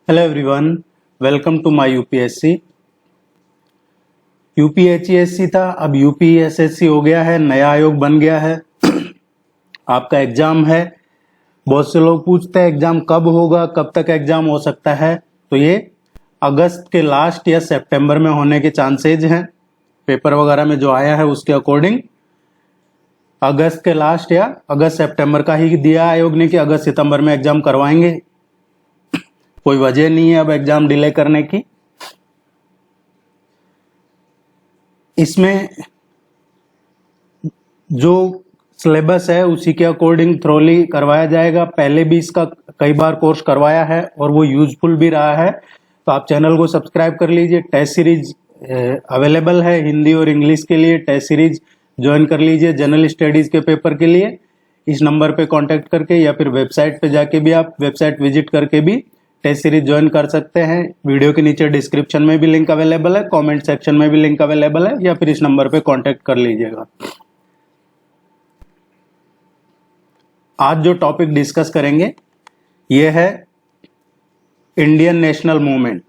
Hello everyone, welcome to my UPSC. UPHESC था, अब UPSSC हो गया है, नया आयोग बन गया है। आपका एग्जाम है। बहुत से लोग पूछते हैं एग्जाम कब होगा, कब तक एग्जाम हो सकता है। तो ये अगस्त के लास्ट या सितंबर में होने के चांसेज हैं। पेपर वगैरह में जो आया है उसके अकॉर्डिंग अगस्त के लास्ट या अगस्त सितंबर का ही दिया आयोग ने कि अगस्त सितंबर में एग्जाम करवाएंगे। कोई वजह नहीं है अब एग्जाम डिले करने की। इसमें जो सिलेबस है उसी के अकॉर्डिंग थ्रोली करवाया जाएगा। पहले भी इसका कई बार कोर्स करवाया है और वो यूजफुल भी रहा है। तो आप चैनल को सब्सक्राइब कर लीजिए। टेस्ट सीरीज अवेलेबल है हिंदी और इंग्लिश के लिए। टेस्ट सीरीज ज्वाइन कर लीजिए जनरल स्टडीज के पेपर के लिए। इस नंबर पे कांटेक्ट करके या फिर वेबसाइट पे जाके भी आप वेबसाइट विजिट करके भी टेस्ट सीरीज ज्वाइन कर सकते हैं। वीडियो के नीचे डिस्क्रिप्शन में भी लिंक अवेलेबल है, कमेंट सेक्शन में भी लिंक अवेलेबल है, या फिर इस नंबर पे कांटेक्ट कर लीजिएगा। आज जो टॉपिक डिस्कस करेंगे ये है इंडियन नेशनल मूवमेंट,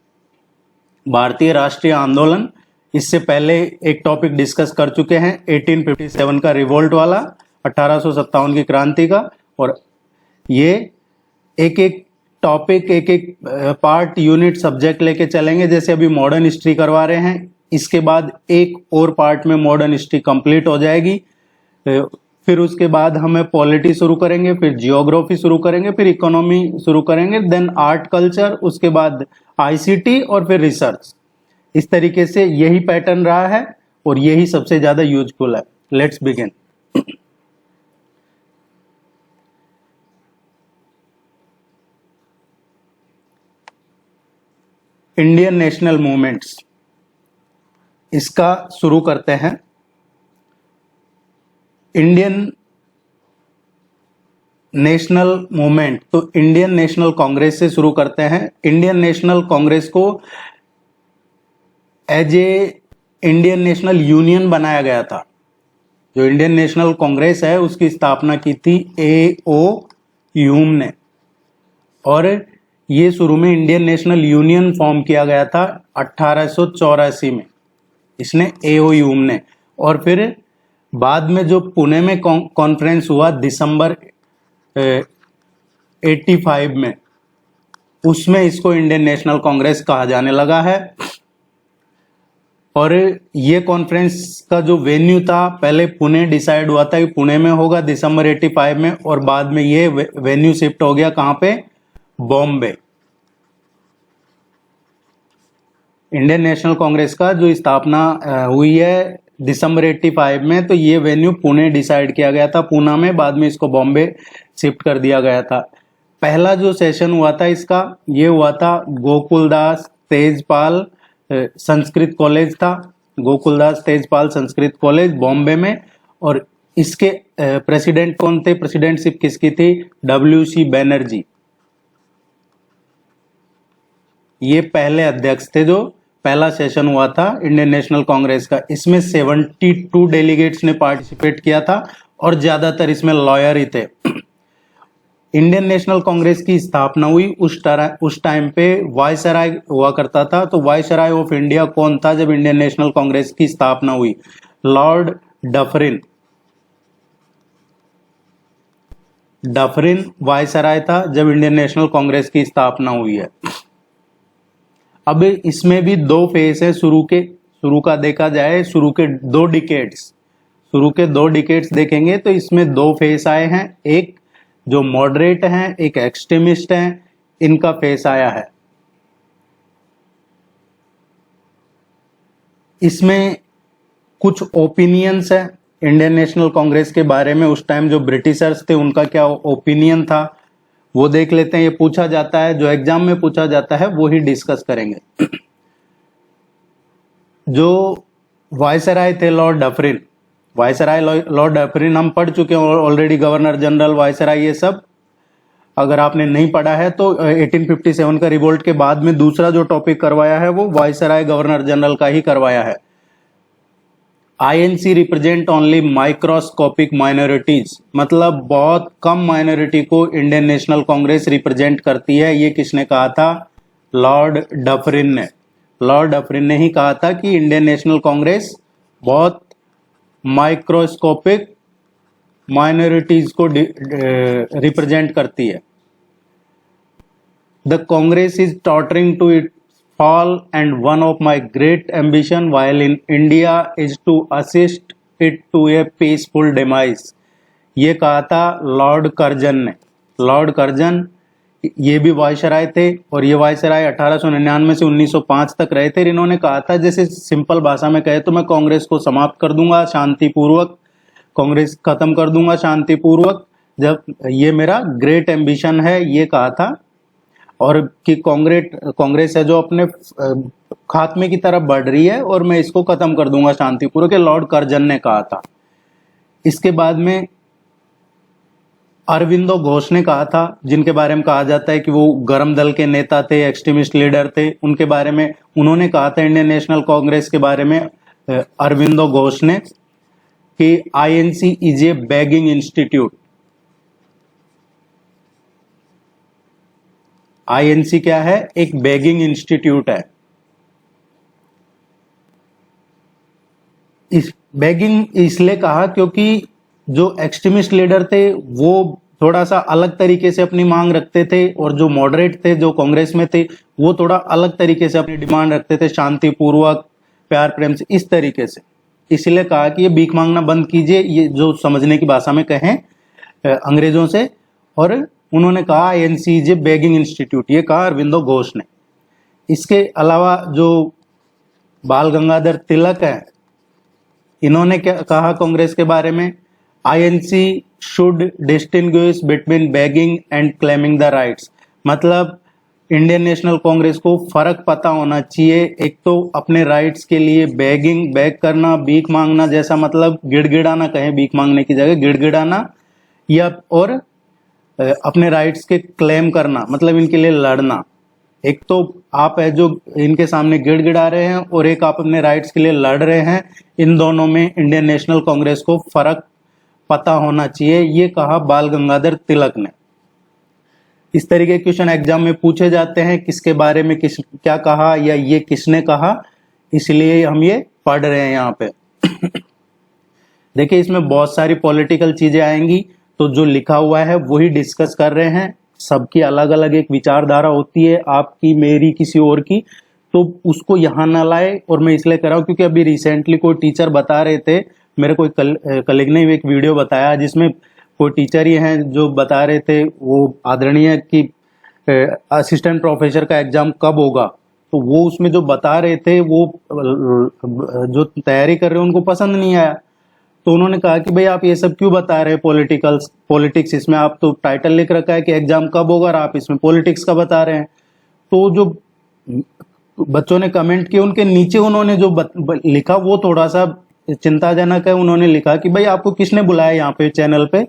भारतीय राष्ट्रीय आंदोलन। इससे पहले एक टॉपिक डिस्कस कर चुके हैं 1857 का रिवोल्ट वाला, 1857 की क्रांति का। और ये एक एक टॉपिक एक एक पार्ट यूनिट सब्जेक्ट लेके चलेंगे। जैसे अभी मॉडर्न हिस्ट्री करवा रहे हैं, इसके बाद एक और पार्ट में मॉडर्न हिस्ट्री कंप्लीट हो जाएगी। फिर उसके बाद हमें पॉलिटी शुरू करेंगे, फिर जियोग्राफी शुरू करेंगे, फिर इकोनॉमी शुरू करेंगे, देन आर्ट कल्चर, उसके बाद आईसीटी और फिर रिसर्च। इस तरीके से यही पैटर्न रहा है और यही सबसे ज्यादा यूजफुल है। Let's begin. Indian national movements, इसका शुरू करते हैं। इंडियन नेशनल मूवमेंट तो इंडियन नेशनल कांग्रेस से शुरू करते हैं। इंडियन नेशनल कांग्रेस को as a Indian National Union बनाया गया था। जो इंडियन नेशनल कांग्रेस है उसकी स्थापना की थी ए.ओ. ह्यूम ने, और ये शुरू में इंडियन नेशनल यूनियन फॉर्म किया गया था 1884 में, इसने ए.ओ. ह्यूम ने। और फिर बाद में जो पुणे में कॉन्फ्रेंस हुआ दिसंबर 85 में, उसमें इसको इंडियन नेशनल कांग्रेस कहा जाने लगा है। और ये कॉन्फ्रेंस का जो वेन्यू था, पहले पुणे डिसाइड हुआ था कि पुणे में होगा दिसंबर 85 में, और बाद में ये वेन्यू शिफ्ट हो गया कहां पे, बॉम्बे। इंडियन नेशनल कांग्रेस का जो स्थापना हुई है दिसंबर 85 में, तो ये वेन्यू पुणे डिसाइड किया गया था, पूना में। बाद में इसको बॉम्बे शिफ्ट कर दिया गया था। पहला जो सेशन हुआ था इसका, ये हुआ था गोकुलदास तेजपाल संस्कृत कॉलेज था, गोकुलदास तेजपाल संस्कृत कॉलेज बॉम्बे में। और इसके प्रेसिडेंट कौन थे, प्रेसिडेंटशिप किसकी थी, डब्ल्यू.सी. बैनर्जी। ये पहले अध्यक्ष थे। जो पहला सेशन हुआ था इंडियन नेशनल कांग्रेस का, इसमें 72 डेलीगेट्स ने पार्टिसिपेट किया था और ज्यादातर इसमें लॉयर ही थे। इंडियन नेशनल कांग्रेस की स्थापना हुई उस टाइम पे वायसराय हुआ करता था। तो वायसराय ऑफ इंडिया कौन था जब इंडियन नेशनल कांग्रेस की स्थापना हुई, लॉर्ड डफरिन। डफरिन वायसराय था जब इंडियन नेशनल कांग्रेस की स्थापना हुई है। अब इसमें भी दो फेज है। शुरू का देखा जाए, शुरू के दो डिकेट्स देखेंगे तो इसमें दो फेस आए हैं। एक जो मॉडरेट हैं, एक एक्सट्रीमिस्ट हैं, इनका फेस आया है। इसमें कुछ ओपिनियंस है इंडियन नेशनल कांग्रेस के बारे में। उस टाइम जो ब्रिटिशर्स थे उनका क्या ओपिनियन था वो देख लेते हैं। ये पूछा जाता है, जो एग्जाम में पूछा जाता है वो ही डिस्कस करेंगे। जो वायसराय थे Lord Dufferin, viceroy Lord Dufferin हम पढ़ चुके हैं ऑलरेडी, गवर्नर जनरल वायसराय, ये सब अगर आपने नहीं पढ़ा है तो 1857 का रिवोल्ट के बाद में दूसरा जो टॉपिक करवाया है वो वायसराय गवर्नर जनरल का ही करवाया है। INC represent only microscopic minorities, मतलब बहुत कम माइनॉरिटी को इंडियन नेशनल कांग्रेस रिप्रेजेंट करती है। ये किसने कहा था, लॉर्ड डफरिन ने ही कहा था कि इंडियन नेशनल कांग्रेस बहुत माइक्रोस्कोपिक माइनॉरिटीज को रिप्रेजेंट करती है। The Congress is tottering to it fall and one of my great ambition while in India is to assist it to a peaceful demise। ये कहा था लॉर्ड कर्जन ने। लॉर्ड कर्जन ये भी वायसराय थे और ये वायसराय 1899 से 1905 तक रहे थे। इन्होंने कहा था, जैसे सिंपल भाषा में कहे तो मैं कांग्रेस को समाप्त कर दूंगा शांतिपूर्वक, कांग्रेस खत्म कर दूंगा शांतिपूर्वक, जब ये मेरा ग्रेट एम्बिशन है, ये कहा था। और कि कांग्रेस है जो अपने खात्मे की तरफ बढ़ रही है और मैं इसको खत्म कर दूंगा शांतिपूर्वक, लॉर्ड कर्जन ने कहा था। इसके बाद में अरविंदो घोष ने कहा था, जिनके बारे में कहा जाता है कि वो गरम दल के नेता थे, एक्सट्रीमिस्ट लीडर थे। उनके बारे में उन्होंने कहा था इंडियन नेशनल कांग्रेस के बारे में, अरविंदो घोष ने, कि INC is a begging institute. INC क्या है? एक बेगिंग इंस्टीट्यूट है। इस बेगिंग इसलिए कहा क्योंकि जो एक्सट्रीमिस्ट लीडर थे वो थोड़ा सा अलग तरीके से अपनी मांग रखते थे और जो मॉडरेट थे, जो कांग्रेस में थे, वो थोड़ा अलग तरीके से अपनी डिमांड रखते थे, शांतिपूर्वक, प्यार प्रेम से, इस तरीके से। इसलिए कहा कि ये भीख मांगना बंद कीजिए, ये जो समझने की भाषा में कहें अंग्रेजों से। और उन्होंने कहा INC is a begging institute, ये कहा अरविंदो घोष ने। इसके अलावा जो बाल गंगाधर तिलक है, इन्होंने क्या कहा कांग्रेस के बारे में? INC should distinguish between begging and claiming the rights. मतलब इंडियन नेशनल कांग्रेस को फर्क पता होना चाहिए। एक तो अपने राइट्स के लिए बेग करना, भीख मांगना, जैसा मतलब गिड़गिड़ाना कहें, भीख मांगने की जगह गिड़गिड़ाना, या और अपने राइट्स के क्लेम करना, मतलब इनके लिए लड़ना। एक तो आप है जो इनके सामने गिड़गिड़ा रहे हैं और एक आप अपने राइट्स के लिए लड़ रहे हैं। इन दोनों में इंडियन नेशनल कांग्रेस को फर्क पता होना चाहिए, ये कहा बाल गंगाधर तिलक ने। इस तरीके के क्वेश्चन एग्जाम में पूछे जाते हैं, किसके बारे में क्या कहा या ये किसने कहा, इसलिए हम ये पढ़ रहे हैं यहाँ पे। देखिए इसमें बहुत सारी पॉलिटिकल चीजें आएंगी, तो जो लिखा हुआ है वही डिस्कस कर रहे हैं। सबकी अलग अलग एक विचारधारा होती है, आपकी, मेरी, किसी और की, तो उसको यहाँ ना लाए। और मैं इसलिए कर रहा हूँ क्योंकि अभी रिसेंटली कोई टीचर बता रहे थे, मेरे कोई कलीग ने एक वीडियो बताया जिसमें कोई टीचर ही हैं जो बता रहे थे, वो आदरणीय, कि असिस्टेंट प्रोफेसर का एग्जाम कब होगा। तो वो उसमें जो बता रहे थे, वो जो तैयारी कर रहे हैं उनको पसंद नहीं आया। तो उन्होंने कहा कि भाई आप ये सब क्यों बता रहे हैं, पॉलिटिक्स, इसमें आप तो टाइटल लिख रखा है कि एग्जाम कब होगा और आप इसमें पॉलिटिक्स का बता रहे हैं। तो जो बच्चों ने कमेंट किए उनके नीचे उन्होंने जो लिखा वो थोड़ा सा चिंताजनक है। उन्होंने लिखा कि भाई आपको किसने बुलाया यहाँ पे चैनल पे,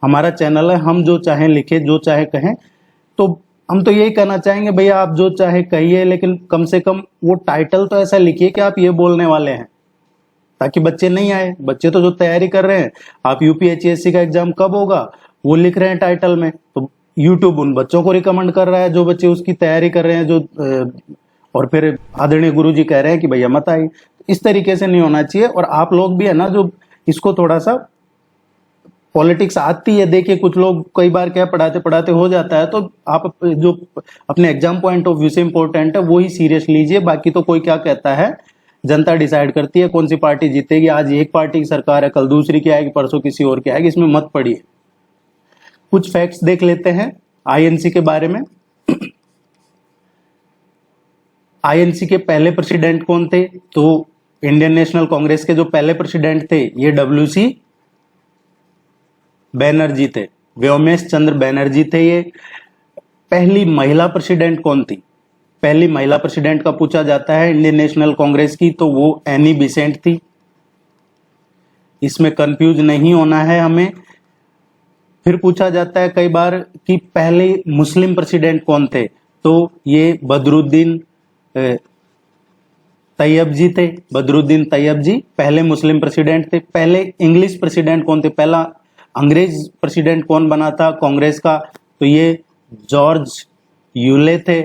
हमारा चैनल है, हम जो चाहे लिखे, जो चाहे कहें। तो हम तो यही कहना चाहेंगे भैया आप जो चाहे कहिए, लेकिन कम से कम वो टाइटल तो ऐसा लिखिए कि आप ये बोलने वाले हैं, ताकि बच्चे नहीं आए। बच्चे तो जो तैयारी कर रहे हैं, आप यूपीएचएससी का एग्जाम कब होगा वो लिख रहे हैं टाइटल में, तो यूट्यूब उन बच्चों को रिकमेंड कर रहा है जो बच्चे उसकी तैयारी कर रहे हैं, जो और फिर आदरणीय गुरुजी कह रहे हैं कि भैया मत आइए। इस तरीके से नहीं होना चाहिए। और आप लोग भी है ना जो इसको थोड़ा सा, पॉलिटिक्स आती है, देखिए कुछ लोग कई बार क्या पढ़ाते पढ़ाते हो जाता है, तो आप जो अपने एग्जाम पॉइंट ऑफ व्यू से इंपॉर्टेंट है वही सीरियस लीजिए। बाकी तो कोई क्या कहता है, जनता डिसाइड करती है कौन सी पार्टी जीतेगी। आज एक पार्टी की सरकार है, कल दूसरी की आएगी, परसों किसी और की आएगी, इसमें मत पड़िए। कुछ फैक्ट्स देख लेते हैं आईएनसी के बारे में। आईएनसी के पहले प्रेसिडेंट कौन थे? तो इंडियन नेशनल कांग्रेस के जो पहले प्रेसिडेंट थे ये डब्ल्यूसी बैनर्जी थे, व्योमेश चंद्र बैनर्जी थे ये। पहली महिला प्रेसिडेंट कौन थी? पहली महिला प्रेसिडेंट का पूछा जाता है इंडियन नेशनल कांग्रेस की, तो वो एनी बिसेंट थी। इसमें कंफ्यूज नहीं होना है हमें। फिर पूछा जाता है कई बार कि पहले मुस्लिम प्रेसिडेंट कौन थे, तो ये बदरुद्दीन तैयब जी थे। बदरुद्दीन तैयब जी पहले मुस्लिम प्रेसिडेंट थे। पहले इंग्लिश प्रेसिडेंट कौन थे? पहला अंग्रेज प्रेसिडेंट कौन बना था कांग्रेस का? तो ये जॉर्ज यूले थे।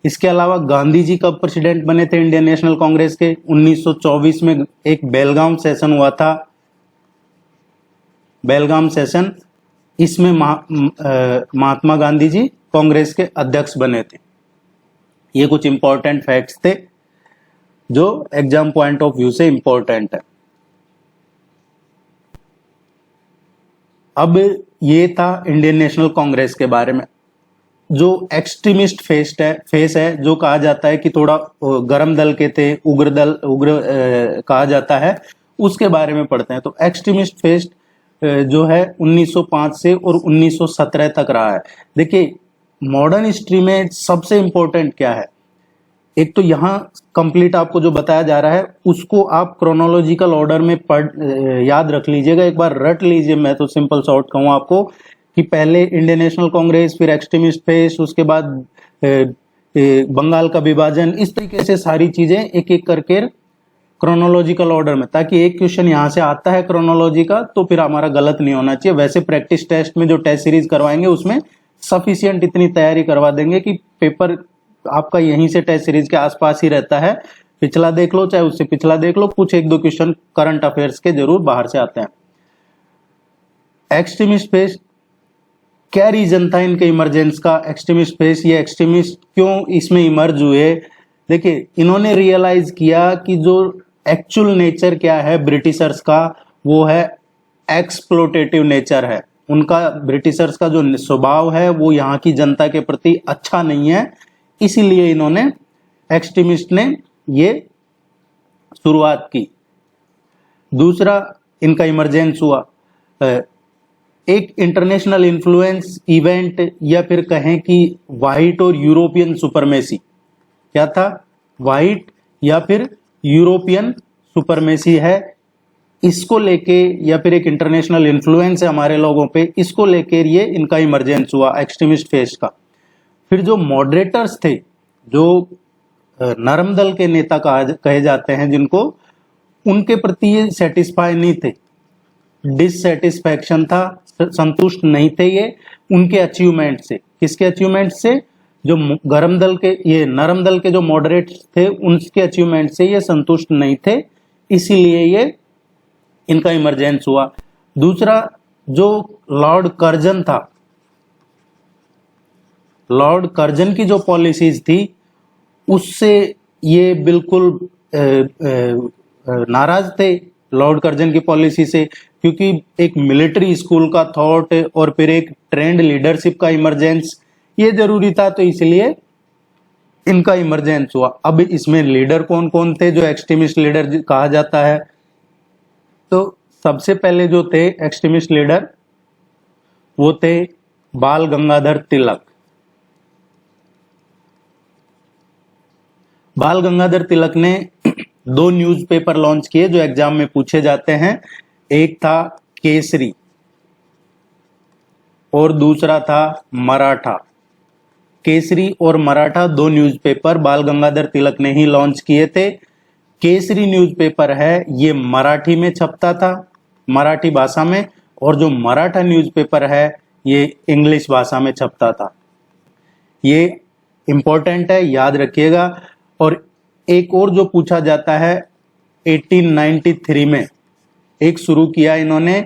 इसके अलावा गांधी जी कब प्रेसिडेंट बने थे इंडियन नेशनल कांग्रेस के? 1924 में एक बेलगाम सेशन हुआ था, बेलगाम सेशन। इसमें महात्मा गांधी जी कांग्रेस के अध्यक्ष बने थे। ये कुछ इंपॉर्टेंट फैक्ट्स थे जो एग्जाम पॉइंट ऑफ व्यू से इंपॉर्टेंट है। अब ये था इंडियन नेशनल कांग्रेस के बारे में। जो एक्सट्रीमिस्ट फेस है जो कहा जाता है कि थोड़ा गर्म दल के थे, उग्र कहा जाता है, उसके बारे में पढ़ते हैं। तो एक्सट्रीमिस्ट फेस जो है 1905 से और 1917 तक रहा है। देखिए मॉडर्न हिस्ट्री में सबसे इंपॉर्टेंट क्या है, एक तो यहाँ कंप्लीट आपको जो बताया जा रहा है उसको आप क्रोनोलॉजिकल ऑर्डर में याद रख लीजिएगा, एक बार रट लीजिए। मैं तो सिंपल शॉर्ट कहूँ आपको कि पहले इंडियन नेशनल कांग्रेस, फिर एक्सट्रीमिस्ट फेस, उसके बाद बंगाल का विभाजन, इस तरीके से सारी चीजें एक एक करके क्रोनोलॉजिकल ऑर्डर में, ताकि एक क्वेश्चन यहाँ से आता है क्रोनोलॉजी का तो फिर हमारा गलत नहीं होना चाहिए। वैसे प्रैक्टिस टेस्ट में जो टेस्ट सीरीज करवाएंगे उसमें सफिशियंट इतनी तैयारी करवा देंगे कि पेपर आपका यहीं से टेस्ट सीरीज के आसपास ही रहता है। पिछला देख लो चाहे उससे पिछला देख लो, कुछ एक दो क्वेश्चन करंट अफेयर्स के जरूर बाहर से आते हैं। एक्सट्रीमिस्ट फेस, क्या रीजन था इनके इमरजेंस का? एक्सट्रीमिस्ट फेस, ये एक्सट्रीमिस्ट क्यों इसमें इमर्ज हुए? देखिए इन्होंने रियलाइज किया कि जो एक्चुअल नेचर क्या है ब्रिटिशर्स का, वो है एक्सप्लोटेटिव नेचर है उनका। ब्रिटिशर्स का जो स्वभाव है वो यहाँ की जनता के प्रति अच्छा नहीं है, इसीलिए इन्होंने एक्सट्रीमिस्ट ने ये शुरुआत की। दूसरा इनका इमरजेंस हुआ एक इंटरनेशनल इन्फ्लुएंस इवेंट, या फिर कहें कि व्हाइट और यूरोपियन सुपरमेसी। क्या था? व्हाइट या फिर यूरोपियन सुपरमेसी है, इसको लेके, या फिर एक इंटरनेशनल इन्फ्लुएंस है हमारे लोगों पे, इसको लेकर ये इनका इमरजेंस हुआ एक्सट्रीमिस्ट फेस का। फिर जो मॉडरेटर्स थे, जो नरम दल के नेता कहे जाते हैं जिनको, उनके प्रति ये सेटिस्फाई नहीं थे, डिससेटिस्फैक्शन था, संतुष्ट नहीं थे ये उनके अचीवमेंट से। किसके अचीवमेंट से? जो गरम दल के, ये नरम दल के जो मॉडरेट थे उनके अचीवमेंट से ये संतुष्ट नहीं थे, इसीलिए ये इनका इमरजेंस हुआ। दूसरा जो लॉर्ड कर्जन था, लॉर्ड कर्जन की जो पॉलिसीज थी उससे ये बिल्कुल नाराज थे लॉर्ड कर्जन की पॉलिसी से, क्योंकि एक मिलिट्री स्कूल का थॉट और फिर एक ट्रेंड लीडरशिप का इमरजेंस ये जरूरी था, तो इसलिए इनका इमरजेंस हुआ। अब इसमें लीडर कौन कौन थे जो एक्सट्रीमिस्ट लीडर कहा जाता है? तो सबसे पहले जो थे एक्सट्रीमिस्ट लीडर वो थे बाल गंगाधर तिलक। बाल गंगाधर तिलक ने दो न्यूज़पेपर लॉन्च किए जो एग्जाम में पूछे जाते हैं। एक था केसरी और दूसरा था मराठा। केसरी और मराठा दो न्यूज़पेपर बाल गंगाधर तिलक ने ही लॉन्च किए थे। केसरी न्यूज़पेपर है ये मराठी में छपता था, मराठी भाषा में, और जो मराठा न्यूज़पेपर है ये इंग्लिश भाषा में छपता था। ये इंपॉर्टेंट है, याद रखिएगा। और एक और जो पूछा जाता है 1893 में एक शुरू किया इन्होंने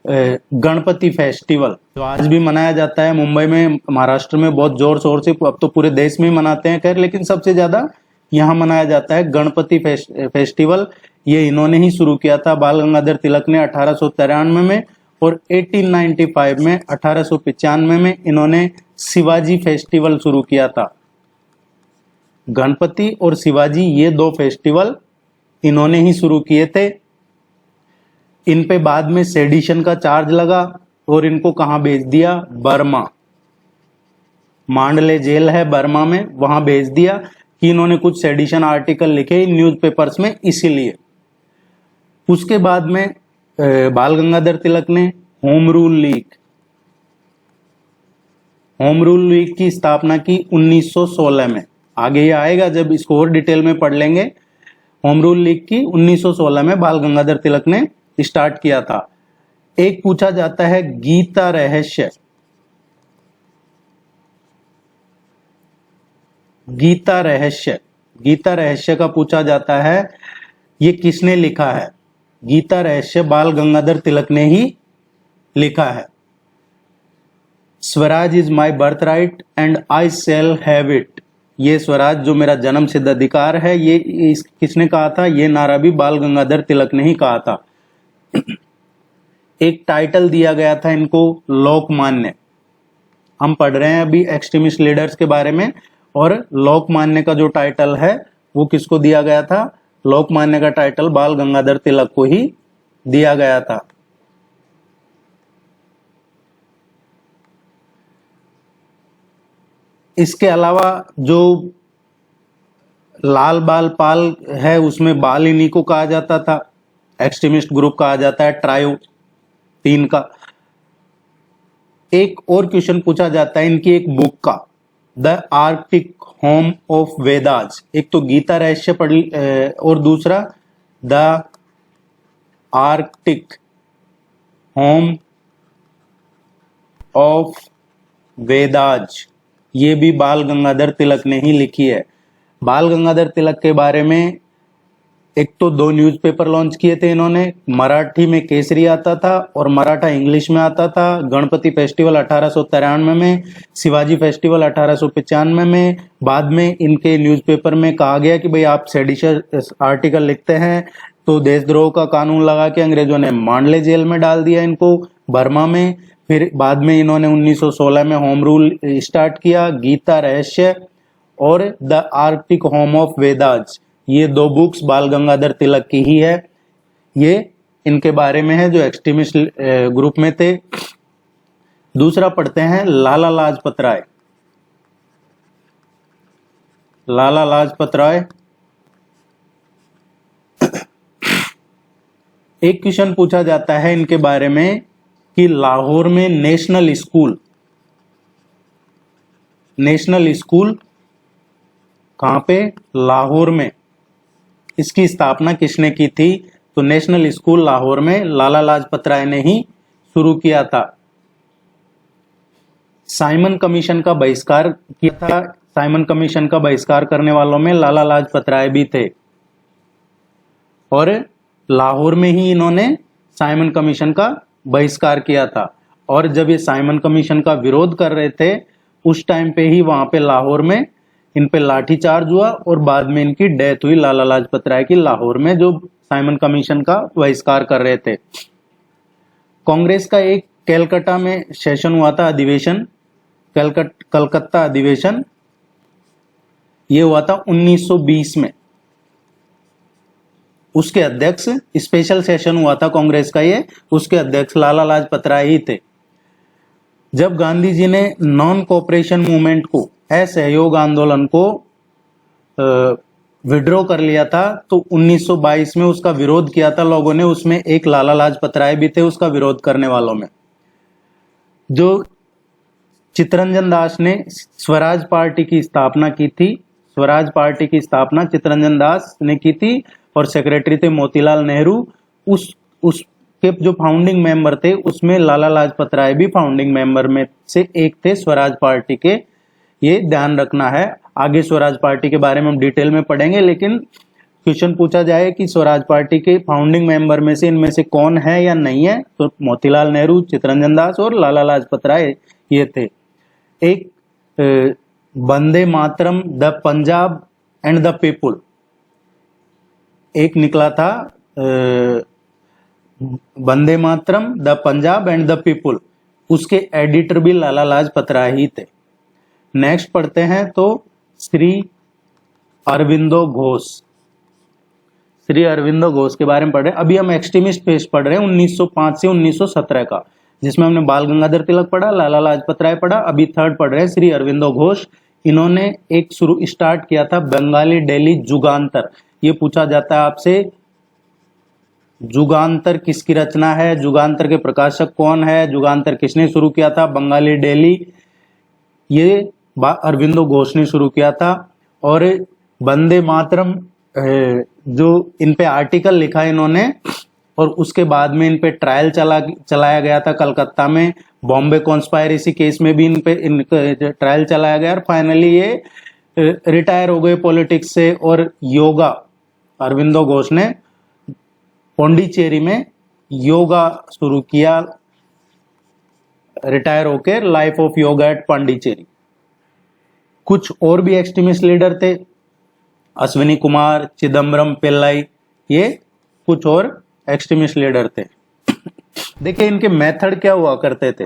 गणपति फेस्टिवल, जो आज भी मनाया जाता है मुंबई में, महाराष्ट्र में बहुत जोर शोर से, अब तो पूरे देश में ही मनाते हैं खैर, लेकिन सबसे ज्यादा यहाँ मनाया जाता है गणपति फेस्टिवल। ये इन्होंने ही शुरू किया था बाल गंगाधर तिलक ने 1893 में, और 1895 में 1895 में इन्होंने शिवाजी फेस्टिवल शुरू किया था। गणपति और शिवाजी ये दो फेस्टिवल इन्होंने ही शुरू किए थे। इन पे बाद में सेडिशन का चार्ज लगा और इनको कहां भेज दिया? बर्मा, मांडले जेल है बर्मा में, वहां भेज दिया कि इन्होंने कुछ सेडिशन आर्टिकल लिखे न्यूज़पेपर्स में, इसीलिए। उसके बाद में बाल गंगाधर तिलक ने होम रूल लीग की स्थापना की 1916 में। आगे ये आएगा जब इसको और डिटेल में पढ़ लेंगे। होम रूल लीग की 1916 में बाल गंगाधर तिलक ने स्टार्ट किया था। एक पूछा जाता है गीता रहस्य। गीता रहस्य, गीता रहस्य का पूछा जाता है, ये किसने लिखा है? गीता रहस्य बाल गंगाधर तिलक ने ही लिखा है। Swaraj is my birth right and I shall have it, ये स्वराज जो मेरा जन्म सिद्ध अधिकार है, ये किसने कहा था? ये नारा भी बाल गंगाधर तिलक ने ही कहा था। एक टाइटल दिया गया था इनको, लोकमान्य। हम पढ़ रहे हैं अभी एक्सट्रीमिस्ट लीडर्स के बारे में, और लोकमान्य का जो टाइटल है वो किसको दिया गया था? लोकमान्य का टाइटल बाल गंगाधर तिलक को ही दिया गया था। इसके अलावा जो लाल बाल पाल है उसमें बाल इन्हीं को कहा जाता था, एक्सट्रीमिस्ट ग्रुप कहा जाता है ट्रायो 3 का। एक और क्वेश्चन पूछा जाता है इनकी एक बुक का, the Arctic home of Vedas. एक तो गीता रहस्य पढ़ और दूसरा the Arctic home of Vedas, ये भी बाल गंगाधर तिलक ने ही लिखी है। बाल गंगाधर तिलक के बारे में एक तो 2 न्यूज़पेपर लॉन्च किए थे इन्होंने, मराठी में केसरी आता था और मराठा इंग्लिश में आता था। गणपति फेस्टिवल 1893 में, शिवाजी फेस्टिवल 1895 में। बाद में इनके न्यूज़पेपर में कहा गया कि भाई आप सेडिशियस आर्टिकल लिखते हैं तो देशद्रोह का कानून लगा के अंग्रेजों ने मांडले जेल में डाल दिया इनको बर्मा में। फिर बाद में इन्होंने 1916 में होम रूल स्टार्ट किया। गीता रहस्य और the Arctic home of Vedas, ये 2 बुक्स बाल गंगाधर तिलक की ही है। ये इनके बारे में है जो एक्सट्रीमिस्ट ग्रुप में थे। दूसरा पढ़ते हैं लाला लाजपत राय। लाला लाजपत राय, एक क्वेश्चन पूछा जाता है इनके बारे में कि लाहौर में नेशनल स्कूल कहां पे? लाहौर में। इसकी स्थापना किसने की थी? तो नेशनल स्कूल लाहौर में लाला लाजपत राय ने ही शुरू किया था। साइमन कमीशन का बहिष्कार किया था। साइमन कमीशन का बहिष्कार करने वालों में लाला लाजपत राय भी थे, और लाहौर में ही इन्होंने साइमन कमीशन का बहिष्कार किया था। और जब ये साइमन कमीशन का विरोध कर रहे थे उस टाइम पे ही वहां पे लाहौर में इन पे लाठीचार्ज हुआ और बाद में इनकी डेथ हुई लाला लाजपत राय की, लाहौर में जो साइमन कमीशन का बहिष्कार कर रहे थे। कांग्रेस का एक कलकत्ता में सेशन हुआ था, अधिवेशन, कलकत्ता अधिवेशन, ये हुआ था 1920 में। उसके अध्यक्ष, स्पेशल सेशन हुआ था कांग्रेस का ये, उसके अध्यक्ष लाला लाजपत राय ही थे। जब गांधी जी ने नॉन कोऑपरेशन मूवमेंट को, असहयोग आंदोलन को विड्रॉ कर लिया था तो 1922 में उसका विरोध किया था लोगों ने। उसमें एक लाला लाजपत राय भी थे उसका विरोध करने वालों में। जो चित्तरंजन दास ने स्वराज पार्टी की स्थापना की थी, स्वराज पार्टी की स्थापना चित्तरंजन दास ने की थी और सेक्रेटरी थे मोतीलाल नेहरू। उसके जो फाउंडिंग मेंबर थे उसमें लाला लाजपत राय भी फाउंडिंग मेंबर में से एक थे स्वराज पार्टी के। ये ध्यान रखना है, आगे स्वराज पार्टी के बारे में हम डिटेल में पढ़ेंगे, लेकिन क्वेश्चन पूछा जाए कि स्वराज पार्टी के फाउंडिंग मेंबर में से इनमें से कौन है या नहीं है, तो मोतीलाल नेहरू, चित्तरंजन दास और लाला लाजपत राय ये थे। एक Vande Mataram, the Punjab and the people एक निकला था, Vande Mataram, the Punjab and the people, उसके एडिटर भी लाला लाजपत राय ही थे। नेक्स्ट पढ़ते हैं तो श्री अरविंदो घोष। श्री अरविंदो घोष के बारे में पढ़ रहे हैं। अभी हम एक्सट्रीमिस्ट पेज पढ़ रहे हैं 1905 से 1917 का, जिसमें हमने बाल गंगाधर तिलक पढ़ा, लाला लाजपत राय पढ़ा, अभी थर्ड पढ़ रहे हैं श्री अरविंदो घोष। इन्होंने एक स्टार्ट किया था बंगाली डेली जुगांतर। ये पूछा जाता है आपसे, जुगांतर किसकी रचना है, जुगांतर के प्रकाशक कौन है, जुगांतर किसने शुरू किया था? बंगाली डेली ये अरविंदो घोष ने शुरू किया था। और वंदे मातरम जो इन पे आर्टिकल लिखा इन्होंने, और उसके बाद में इन पे ट्रायल चलाया गया था कलकत्ता में। बॉम्बे कॉन्स्पायरेसी केस में भी इन पे ट्रायल चलाया गया और फाइनली ये रिटायर हो गए पॉलिटिक्स से, और योगा अरविंदो घोष ने पौंडीचेरी में योगा शुरू किया, रिटायर होकर life of yoga at Pondicherry. कुछ और भी एक्सट्रीमिस्ट लीडर थे, अश्विनी कुमार, चिदम्बरम पिल्लाई, ये कुछ और एक्सट्रीमिस्ट लीडर थे। देखिए इनके मेथड क्या हुआ करते थे।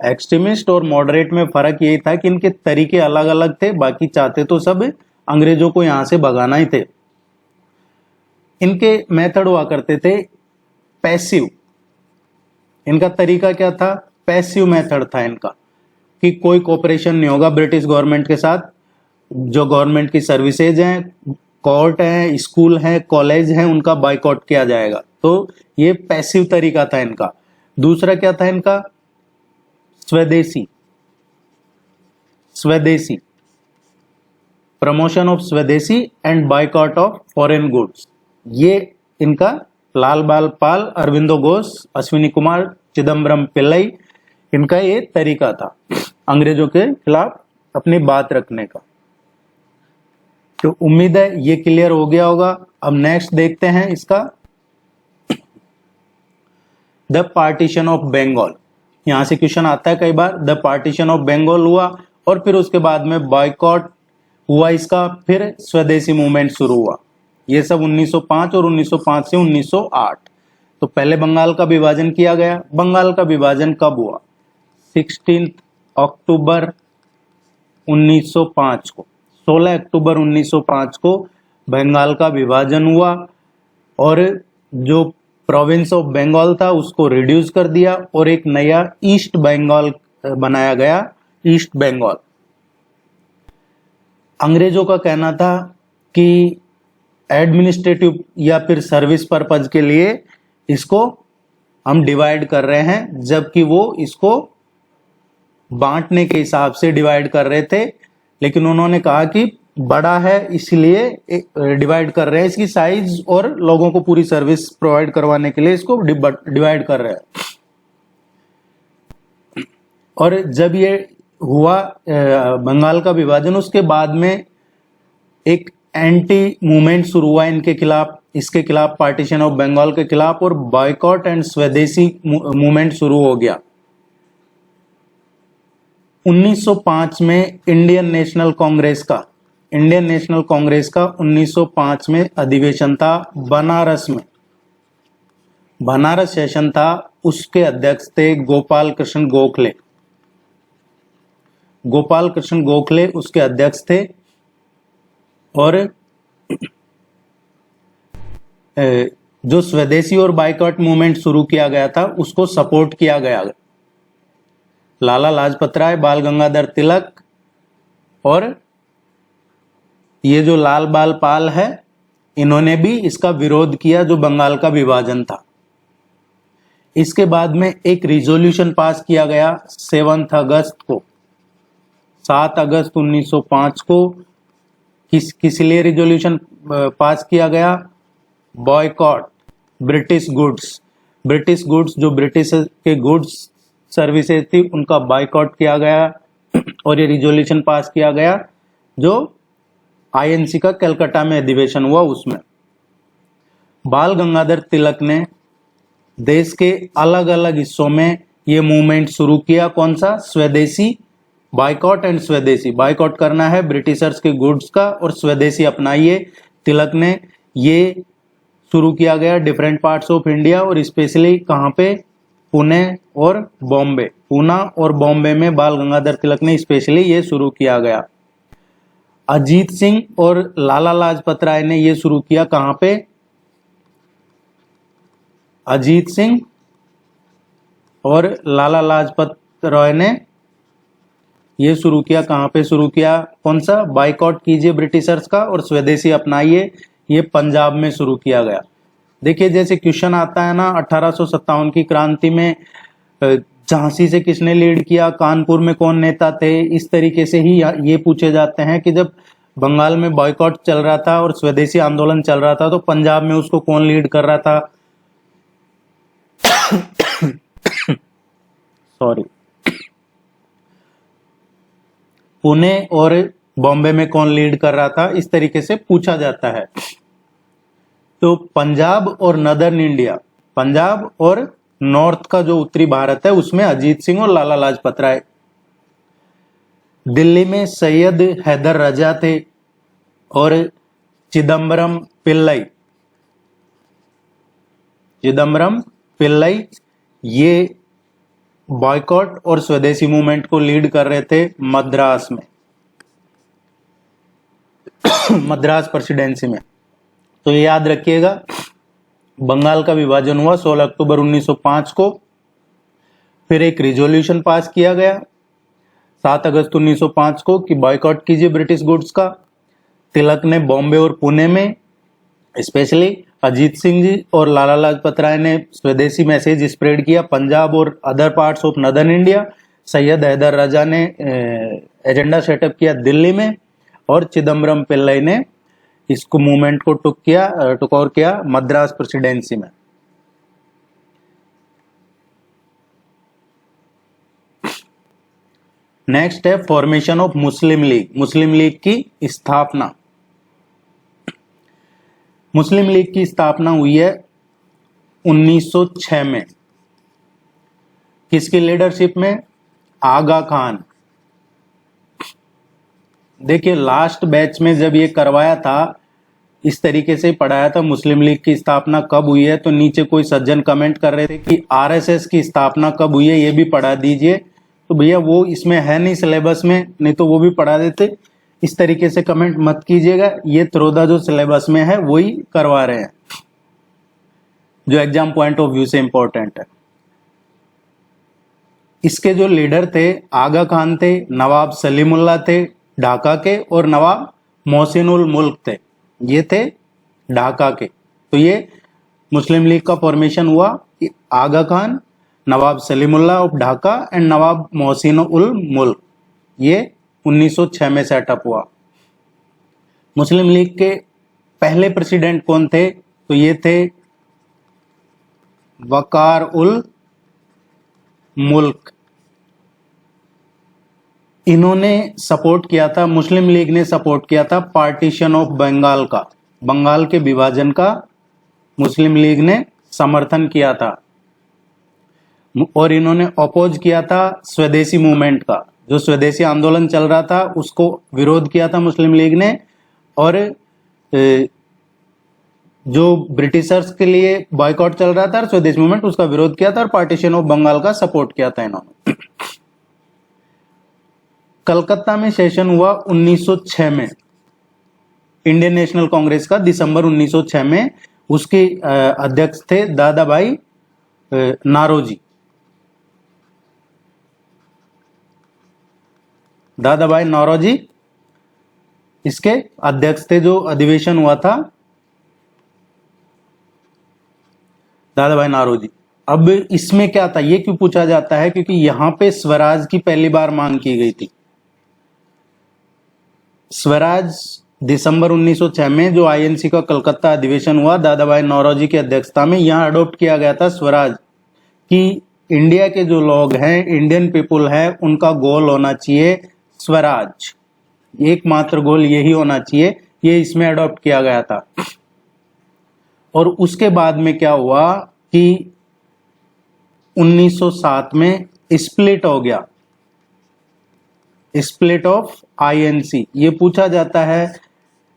एक्सट्रीमिस्ट और मॉडरेट में फर्क यही था कि इनके तरीके अलग अलग थे, बाकी चाहते तो सब अंग्रेजों को यहां से भगाना ही थे। इनके मेथड हुआ करते थे पैसिव। इनका तरीका क्या था? पैसिव मेथड था इनका, कि कोई कोऑपरेशन नहीं होगा ब्रिटिश गवर्नमेंट के साथ। जो गवर्नमेंट की सर्विसेज हैं, कोर्ट हैं, स्कूल हैं, कॉलेज हैं, उनका बायकॉट किया जाएगा। तो ये पैसिव तरीका था इनका। दूसरा क्या था इनका? स्वदेशी। स्वदेशी, प्रमोशन ऑफ स्वदेशी and boycott of foreign goods. ये इनका लाल बाल पाल, अरविंदो घोष, अश्विनी कुमार, चिदम्बरम पिल्लाई, इनका ये तरीका था अंग्रेजों के खिलाफ अपनी बात रखने का। तो उम्मीद है ये क्लियर हो गया होगा। अब नेक्स्ट देखते हैं इसका, द पार्टीशन ऑफ बंगाल। यहां से क्वेश्चन आता है कई बार। द पार्टीशन ऑफ बंगाल हुआ और फिर उसके बाद में बॉयकॉट हुआ इसका, फिर स्वदेशी मूवमेंट शुरू हुआ। ये सब 1905 और 1905 से 1908। तो पहले बंगाल का विभाजन किया गया। बंगाल का विभाजन कब हुआ? 16 अक्टूबर 1905 को, 16 अक्टूबर 1905 को बंगाल का विभाजन हुआ, और जो प्रोविंस ऑफ बंगाल था उसको रिड्यूस कर दिया और एक नया ईस्ट बंगाल बनाया गया, ईस्ट बंगाल। अंग्रेजों का कहना था कि एडमिनिस्ट्रेटिव या फिर सर्विस पर्पज के लिए इसको हम डिवाइड कर रहे हैं, जबकि वो इसको बांटने के हिसाब से डिवाइड कर रहे थे। लेकिन उन्होंने कहा कि बड़ा है इसलिए डिवाइड कर रहे हैं, इसकी साइज और लोगों को पूरी सर्विस प्रोवाइड करवाने के लिए इसको डिवाइड कर रहे हैं। और जब ये हुआ बंगाल का विभाजन, उसके बाद में एक एंटी मूवमेंट शुरू हुआ इनके खिलाफ, इसके खिलाफ, पार्टीशन ऑफ बंगाल के खिलाफ, और बॉयकॉट एंड स्वदेशी मूवमेंट शुरू हो गया। 1905 में इंडियन नेशनल कांग्रेस का 1905 में अधिवेशन था बनारस में, बनारस सेशन था। उसके अध्यक्ष थे गोपाल कृष्ण गोखले। गोपाल कृष्ण गोखले उसके अध्यक्ष थे। और जो स्वदेशी और बायकॉट मूवमेंट शुरू किया गया था उसको सपोर्ट किया गया लाला लाजपत राय, बाल गंगाधर तिलक, और ये जो लाल बाल पाल है, इन्होंने भी इसका विरोध किया जो बंगाल का विभाजन था। इसके बाद में एक रिजोल्यूशन पास किया गया 7 अगस्त को, 7 अगस्त 1905 को। किस लिए रिजोल्यूशन पास किया गया? Boycott British goods. British goods, जो ब्रिटिश के गुड्स सर्विसेज थी, उनका बायकॉट किया गया। और ये रिजोल्यूशन पास किया गया जो आईएनसी का कलकत्ता में अधिवेशन हुआ, उसमें बाल गंगाधर तिलक ने देश के अलग अलग हिस्सों में ये मूवमेंट शुरू किया। कौन सा? स्वदेशी, बायकॉट एंड स्वदेशी। बायकॉट करना है ब्रिटिशर्स के गुड्स का और स्वदेशी अपनाइए। तिलक ने ये शुरू किया गया डिफरेंट पार्ट्स ऑफ इंडिया, और स्पेशली कहाँ पे? पुणे और बॉम्बे। पूना और बॉम्बे में बाल गंगाधर तिलक ने स्पेशली ये शुरू किया गया। अजीत सिंह और लाला लाजपत राय ने ये शुरू किया कहाँ पे? अजीत सिंह और लाला लाजपत राय ने ये शुरू किया कहाँ पे शुरू किया? कौन सा? बायकॉट कीजिए ब्रिटिशर्स का और स्वदेशी अपनाइए। ये पंजाब में शुरू किया गया। देखिए जैसे क्वेश्चन आता है ना, 1857 की क्रांति में झांसी से किसने लीड किया, कानपुर में कौन नेता थे, इस तरीके से ही ये पूछे जाते हैं कि जब बंगाल में बॉयकॉट चल रहा था और स्वदेशी आंदोलन चल रहा था तो पंजाब में उसको कौन लीड कर रहा था। सॉरी। पुणे और बॉम्बे में कौन लीड कर रहा था, इस तरीके से पूछा जाता है। तो पंजाब और नदर्न इंडिया, पंजाब और नॉर्थ का जो उत्तरी भारत है उसमें अजीत सिंह और लाला लाजपत राय। दिल्ली में सैयद हैदर रजा थे और चिदम्बरम पिल्लई, चिदम्बरम पिल्लई ये बॉयकॉट और स्वदेशी मूवमेंट को लीड कर रहे थे मद्रास में, मद्रास प्रेसिडेंसी में। तो ये याद रखिएगा, बंगाल का विभाजन हुआ 16 अक्टूबर 1905 को, फिर एक रिजोल्यूशन पास किया गया 7 अगस्त 1905 को कि बॉयकॉट कीजिए ब्रिटिश गुड्स का। तिलक ने बॉम्बे और पुणे में, स्पेशली अजीत सिंह जी और लाला लाजपत राय ने स्वदेशी मैसेज स्प्रेड किया। पंजाब और other parts of northern India, Syed Haider Raza ने एजेंडा सेटअप किया दिल्ली में, और चिदम्बरम पिल्लई ने इसको मूवमेंट को टुक ओवर किया मद्रास प्रेसिडेंसी में। नेक्स्ट है formation of Muslim league, Muslim league की स्थापना। मुस्लिम लीग की स्थापना हुई है 1906 में। किसकी लीडरशिप में? आगा खान। देखिए लास्ट बैच में जब ये करवाया था इस तरीके से पढ़ाया था मुस्लिम लीग की स्थापना कब हुई है, तो नीचे कोई सज्जन कमेंट कर रहे थे कि आरएसएस की स्थापना कब हुई है ये भी पढ़ा दीजिए। तो भैया वो इसमें है नहीं सिलेबस में, नहीं तो वो भी पढ़ा देते। इस तरीके से कमेंट मत कीजिएगा, ये त्रोदा जो सिलेबस में है वही करवा रहे हैं, जो एग्जाम पॉइंट ऑफ व्यू से इंपॉर्टेंट है। इसके जो लीडर थे आगा खान थे, नवाब सलीमुल्लाह थे ढाका के, और नवाब मोहसिनुल मुल्क थे, ये थे ढाका के। तो ये मुस्लिम लीग का फॉर्मेशन हुआ, आगा खान, नवाब सलीमुल्लाह ऑफ ढाका एंड नवाब मोहसिनुल मुल्क, ये 1906 में सेटअप हुआ। मुस्लिम लीग के पहले प्रेसिडेंट कौन थे? तो ये थे वकार उल मुल्क। इन्होंने सपोर्ट किया था, मुस्लिम लीग ने सपोर्ट किया था पार्टीशन ऑफ बंगाल का, बंगाल के विभाजन का मुस्लिम लीग ने समर्थन किया था। और इन्होंने अपोज किया था स्वदेशी मूवमेंट का, जो स्वदेशी आंदोलन चल रहा था उसको विरोध किया था मुस्लिम लीग ने, और जो ब्रिटिशर्स के लिए बॉयकॉट चल रहा था स्वदेशी मूवमेंट उसका विरोध किया था, और पार्टीशन ऑफ बंगाल का सपोर्ट किया था इन्होंने। कलकत्ता में सेशन हुआ 1906 में, इंडियन नेशनल कांग्रेस का, दिसंबर 1906 में। उसके अध्यक्ष थे दादा भाई नारोजी, दादा भाई नौरोजी इसके अध्यक्ष थे। जो अधिवेशन हुआ था दादा भाई नारोजी। अब इसमें क्या था, ये क्यों पूछा जाता है, क्योंकि यहां पे स्वराज की पहली बार मांग की गई थी। स्वराज दिसंबर 1906 में जो आईएनसी का कलकत्ता अधिवेशन हुआ दादा भाई नौरोजी की अध्यक्षता में, यहां अडॉप्ट किया गया था स्वराज कि इंडिया के जो लोग हैं, इंडियन पीपुल है, उनका गोल होना चाहिए स्वराज, एकमात्र गोल यही होना चाहिए। ये इसमें अडॉप्ट किया गया था। और उसके बाद में क्या हुआ कि 1907 में स्प्लिट हो गया, स्प्लिट ऑफ आईएनसी। ये पूछा जाता है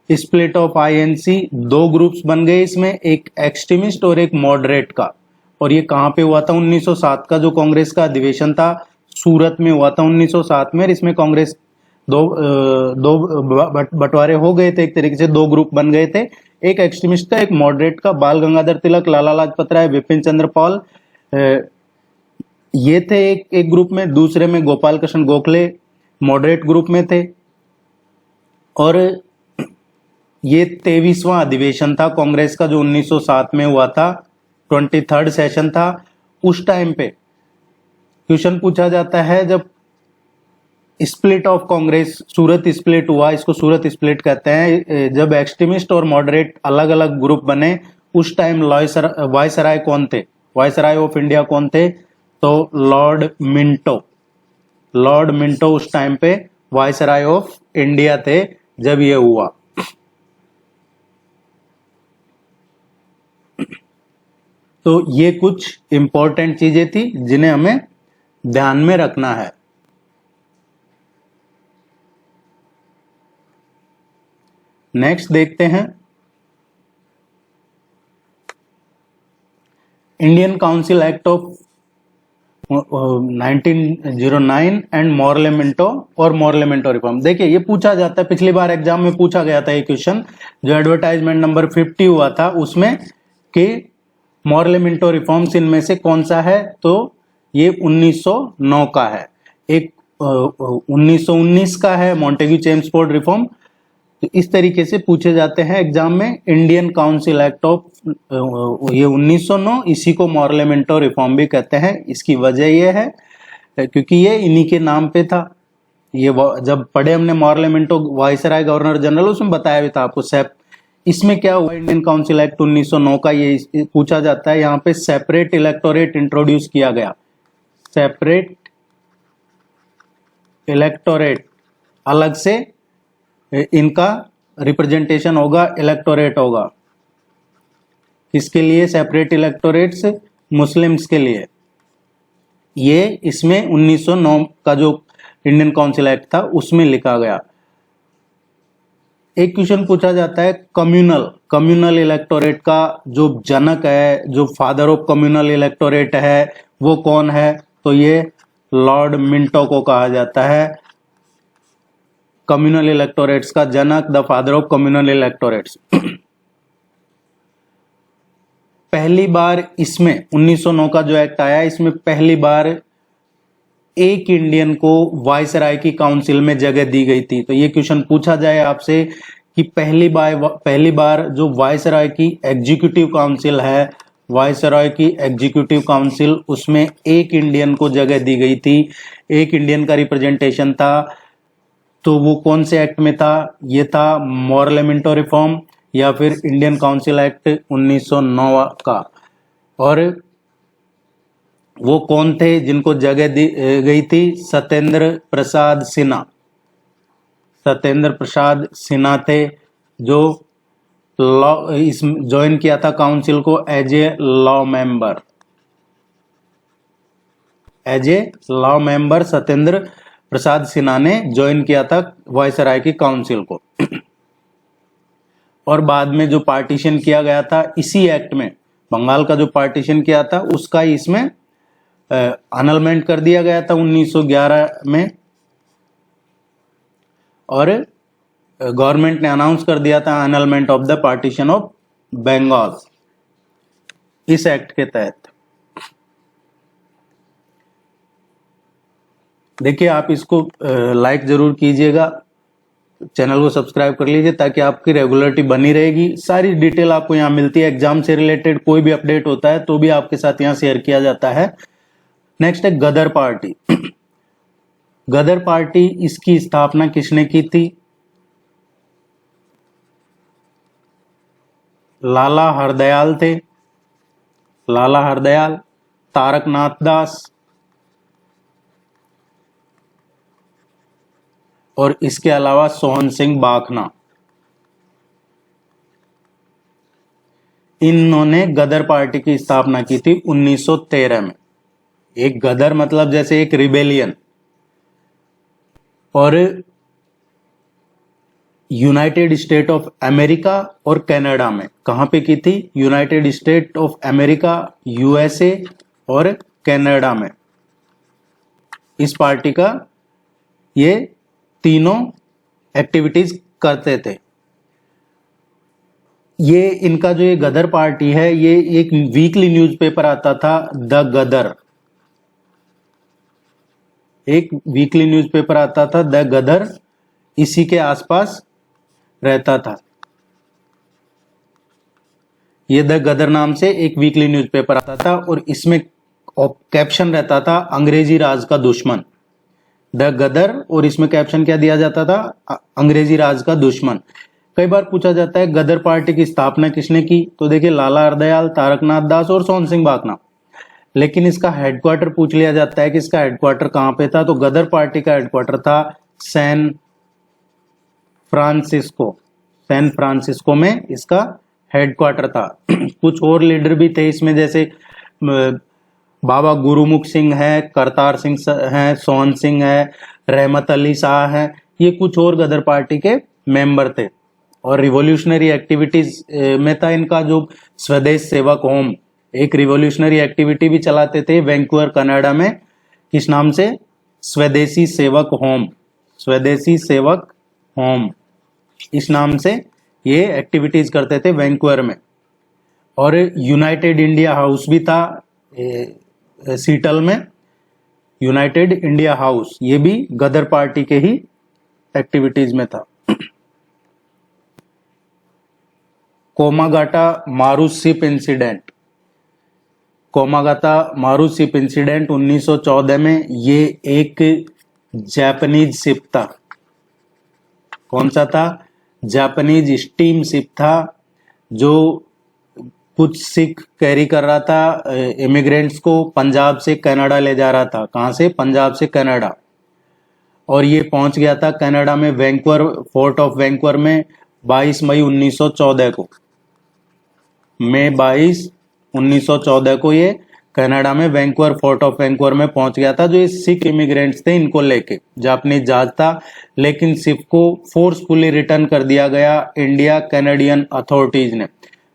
स्प्लिट ऑफ आईएनसी, दो ग्रुप्स बन गए इसमें, एक एक्सट्रीमिस्ट और एक मॉडरेट का। और ये कहां पे हुआ था? 1907 का जो कांग्रेस का अधिवेशन था सूरत में हुआ था 1907 में। इसमें कांग्रेस दो बंटवारे हो गए थे, एक तरीके से दो ग्रुप बन गए थे, एक एक्सट्रीमिस्ट का एक मॉडरेट का। बाल गंगाधर तिलक, लाला लाजपत राय, बिपिन चंद्र पाल ये थे एक ग्रुप में, दूसरे में गोपाल कृष्ण गोखले मॉडरेट ग्रुप में थे। और ये 23वां अधिवेशन था कांग्रेस का जो 1907 में हुआ था, 23rd सेशन था। उस टाइम पे क्वेश्चन पूछा जाता है जब split of Congress, Surat split हुआ, इसको सूरत स्प्लिट कहते हैं, जब एक्सट्रीमिस्ट और मॉडरेट अलग अलग ग्रुप बने, उस टाइम वायसराय कौन थे? वायसराय ऑफ इंडिया कौन थे? तो लॉर्ड मिंटो, लॉर्ड मिंटो उस टाइम पे वायसराय ऑफ इंडिया थे जब ये हुआ। तो ये कुछ इंपॉर्टेंट चीजें थी जिन्हें हमें ध्यान में रखना है। नेक्स्ट देखते हैं, Indian council act of 1909 and Morley Minto और मोरलेमेंटो रिफॉर्म। देखिए ये पूछा जाता है, पिछली बार एग्जाम में पूछा गया था ये क्वेश्चन, जो एडवर्टाइजमेंट नंबर 50 हुआ था उसमें, कि मोरलेमेंटो रिफॉर्म्स इनमें से कौन सा है, तो ये 1909 का है। एक 1919 का है मॉन्टेग्यू चेम्सफोर्ड रिफॉर्म। तो इस तरीके से पूछे जाते हैं एग्जाम में। इंडियन काउंसिल एक्ट ऑफ ये 1909, इसी को मोरलेमेंटो रिफॉर्म भी कहते हैं। इसकी वजह ये है क्योंकि ये इन्हीं के नाम पे था। ये जब पढ़े हमने मोरलेमेंटो वायसराय गवर्नर जनरल, उसमें बताया भी था आपको। इसमें क्या हुआ, इंडियन काउंसिल एक्ट 1909 का ये पूछा जाता है। यहाँ पे सेपरेट इलेक्टोरेट इंट्रोड्यूस किया गया। सेपरेट इलेक्टोरेट, अलग से इनका रिप्रेजेंटेशन होगा, इलेक्टोरेट होगा। किसके लिए सेपरेट इलेक्टोरेट्स? मुस्लिम्स के लिए। ये इसमें 1909 का जो इंडियन काउंसिल एक्ट था उसमें लिखा गया। एक क्वेश्चन पूछा जाता है कम्युनल इलेक्टोरेट का जो जनक है, जो फादर ऑफ कम्युनल इलेक्टोरेट है, वो कौन है? तो ये लॉर्ड मिंटो को कहा जाता है कम्युनल इलेक्टोरेट्स का जनक, the father of communal electorates. पहली बार इसमें 1909 का जो एक्ट आया, इसमें पहली बार एक इंडियन को वायसराय की काउंसिल में जगह दी गई थी। तो ये क्वेश्चन पूछा जाए आपसे कि पहली बार जो वायसराय की एग्जीक्यूटिव काउंसिल है, वायसराय की एग्जीक्यूटिव काउंसिल, उसमें एक इंडियन को जगह दी गई थी, एक इंडियन का रिप्रेजेंटेशन था। तो वो कौन से एक्ट में था? ये था मोरलेमेंटो रिफॉर्म या फिर इंडियन काउंसिल एक्ट 1909 का। और वो कौन थे जिनको जगह दी गई थी? सत्येंद्र प्रसाद सिन्हा। सत्येंद्र प्रसाद सिन्हा थे जो ज्वाइन किया था काउंसिल को as a law member. As a law member Satyendra Prasad Sinha ने ज्वाइन किया था वायसराय की काउंसिल को। और बाद में जो पार्टीशन किया गया था इसी एक्ट में, बंगाल का जो पार्टीशन किया था उसका इसमें अनलमेंट कर दिया गया था 1911 में। और गवर्नमेंट ने अनाउंस कर दिया था annulment of the partition of Bengal इस एक्ट के तहत। देखिए आप इसको लाइक जरूर कीजिएगा, चैनल को सब्सक्राइब कर लीजिए ताकि आपकी रेगुलरिटी बनी रहेगी। सारी डिटेल आपको यहाँ मिलती है। एग्जाम से रिलेटेड कोई भी अपडेट होता है तो भी आपके साथ यहाँ शेयर किया जाता है। नेक्स्ट है गदर पार्टी। गदर पार्टी, इसकी स्थापना किसने की थी? लाला हरदयाल थे। लाला हरदयाल, तारकनाथ दास और इसके अलावा सोहन सिंह बाखना। इन्होंने गदर पार्टी की स्थापना की थी 1913 में। एक गदर मतलब जैसे एक रिबेलियन। और यूनाइटेड स्टेट ऑफ अमेरिका और कनाडा में, कहां पे की थी? United state of America, USA और कनाडा में इस पार्टी का ये तीनों एक्टिविटीज करते थे। ये इनका जो ये गदर पार्टी है, ये एक वीकली न्यूज़पेपर आता था द गदर। एक वीकली न्यूज़पेपर आता था द गदर, इसी के आसपास रहता था। ये द गदर नाम से एक वीकली न्यूज़पेपर आता था और इसमें कैप्शन रहता था अंग्रेजी राज का दुश्मन, द गदर। और इसमें कैप्शन क्या दिया जाता था? अंग्रेजी राज का दुश्मन। कई बार पूछा जाता है गदर पार्टी की स्थापना किसने की? तो देखिए लाला हरदयाल, तारकनाथ दास और सोहन सिंह बाखना। लेकिन इसका हेडक्वार्टर पूछ लिया जाता है कि इसका हेडक्वार्टर कहां पे था? तो गदर पार्टी का हेडक्वार्टर था सैन फ्रांसिस्को में इसका हेडक्वार्टर था। कुछ और लीडर भी थे इसमें, जैसे बाबा गुरुमुख सिंह है, करतार सिंह है, सोहन सिंह है, रहमत अली शाह है, ये कुछ और गदर पार्टी के मेंबर थे। और रिवॉल्यूशनरी एक्टिविटीज में था इनका जो स्वदेश सेवक होम, एक रिवॉल्यूशनरी एक्टिविटी भी चलाते थे वैंकूवर कनाडा में, किस नाम से? स्वदेशी सेवक होम, इस नाम से ये एक्टिविटीज करते थे वैंकूवर में। और यूनाइटेड इंडिया हाउस भी था सीटल में, यूनाइटेड इंडिया हाउस, ये भी गदर पार्टी के ही एक्टिविटीज में था। कोमागाटा मारूशिप इंसिडेंट, 1914 में, ये एक जापानीज शिप था। कौन सा था? जापानीज स्टीम शिप था, जो कुछ सिख कैरी कर रहा था इमिग्रेंट्स को, पंजाब से कनाडा ले जा रहा था। कहां से? पंजाब से कनाडा। और ये पहुंच गया था कनाडा में वैंकूवर, फोर्ट ऑफ वैंकूवर में 22 मई 1914 को। मई 22, 1914 को ये कनाडा में वैंकूवर, फोर्ट ऑफ वैंकूवर में पहुंच गया था, जो ये सिख इमिग्रेंट्स थे इनको लेके। जापानीज जहाज था, लेकिन शिप को फोर्सफुली रिटर्न कर दिया गया इंडिया कैनेडियन अथॉरिटीज ने।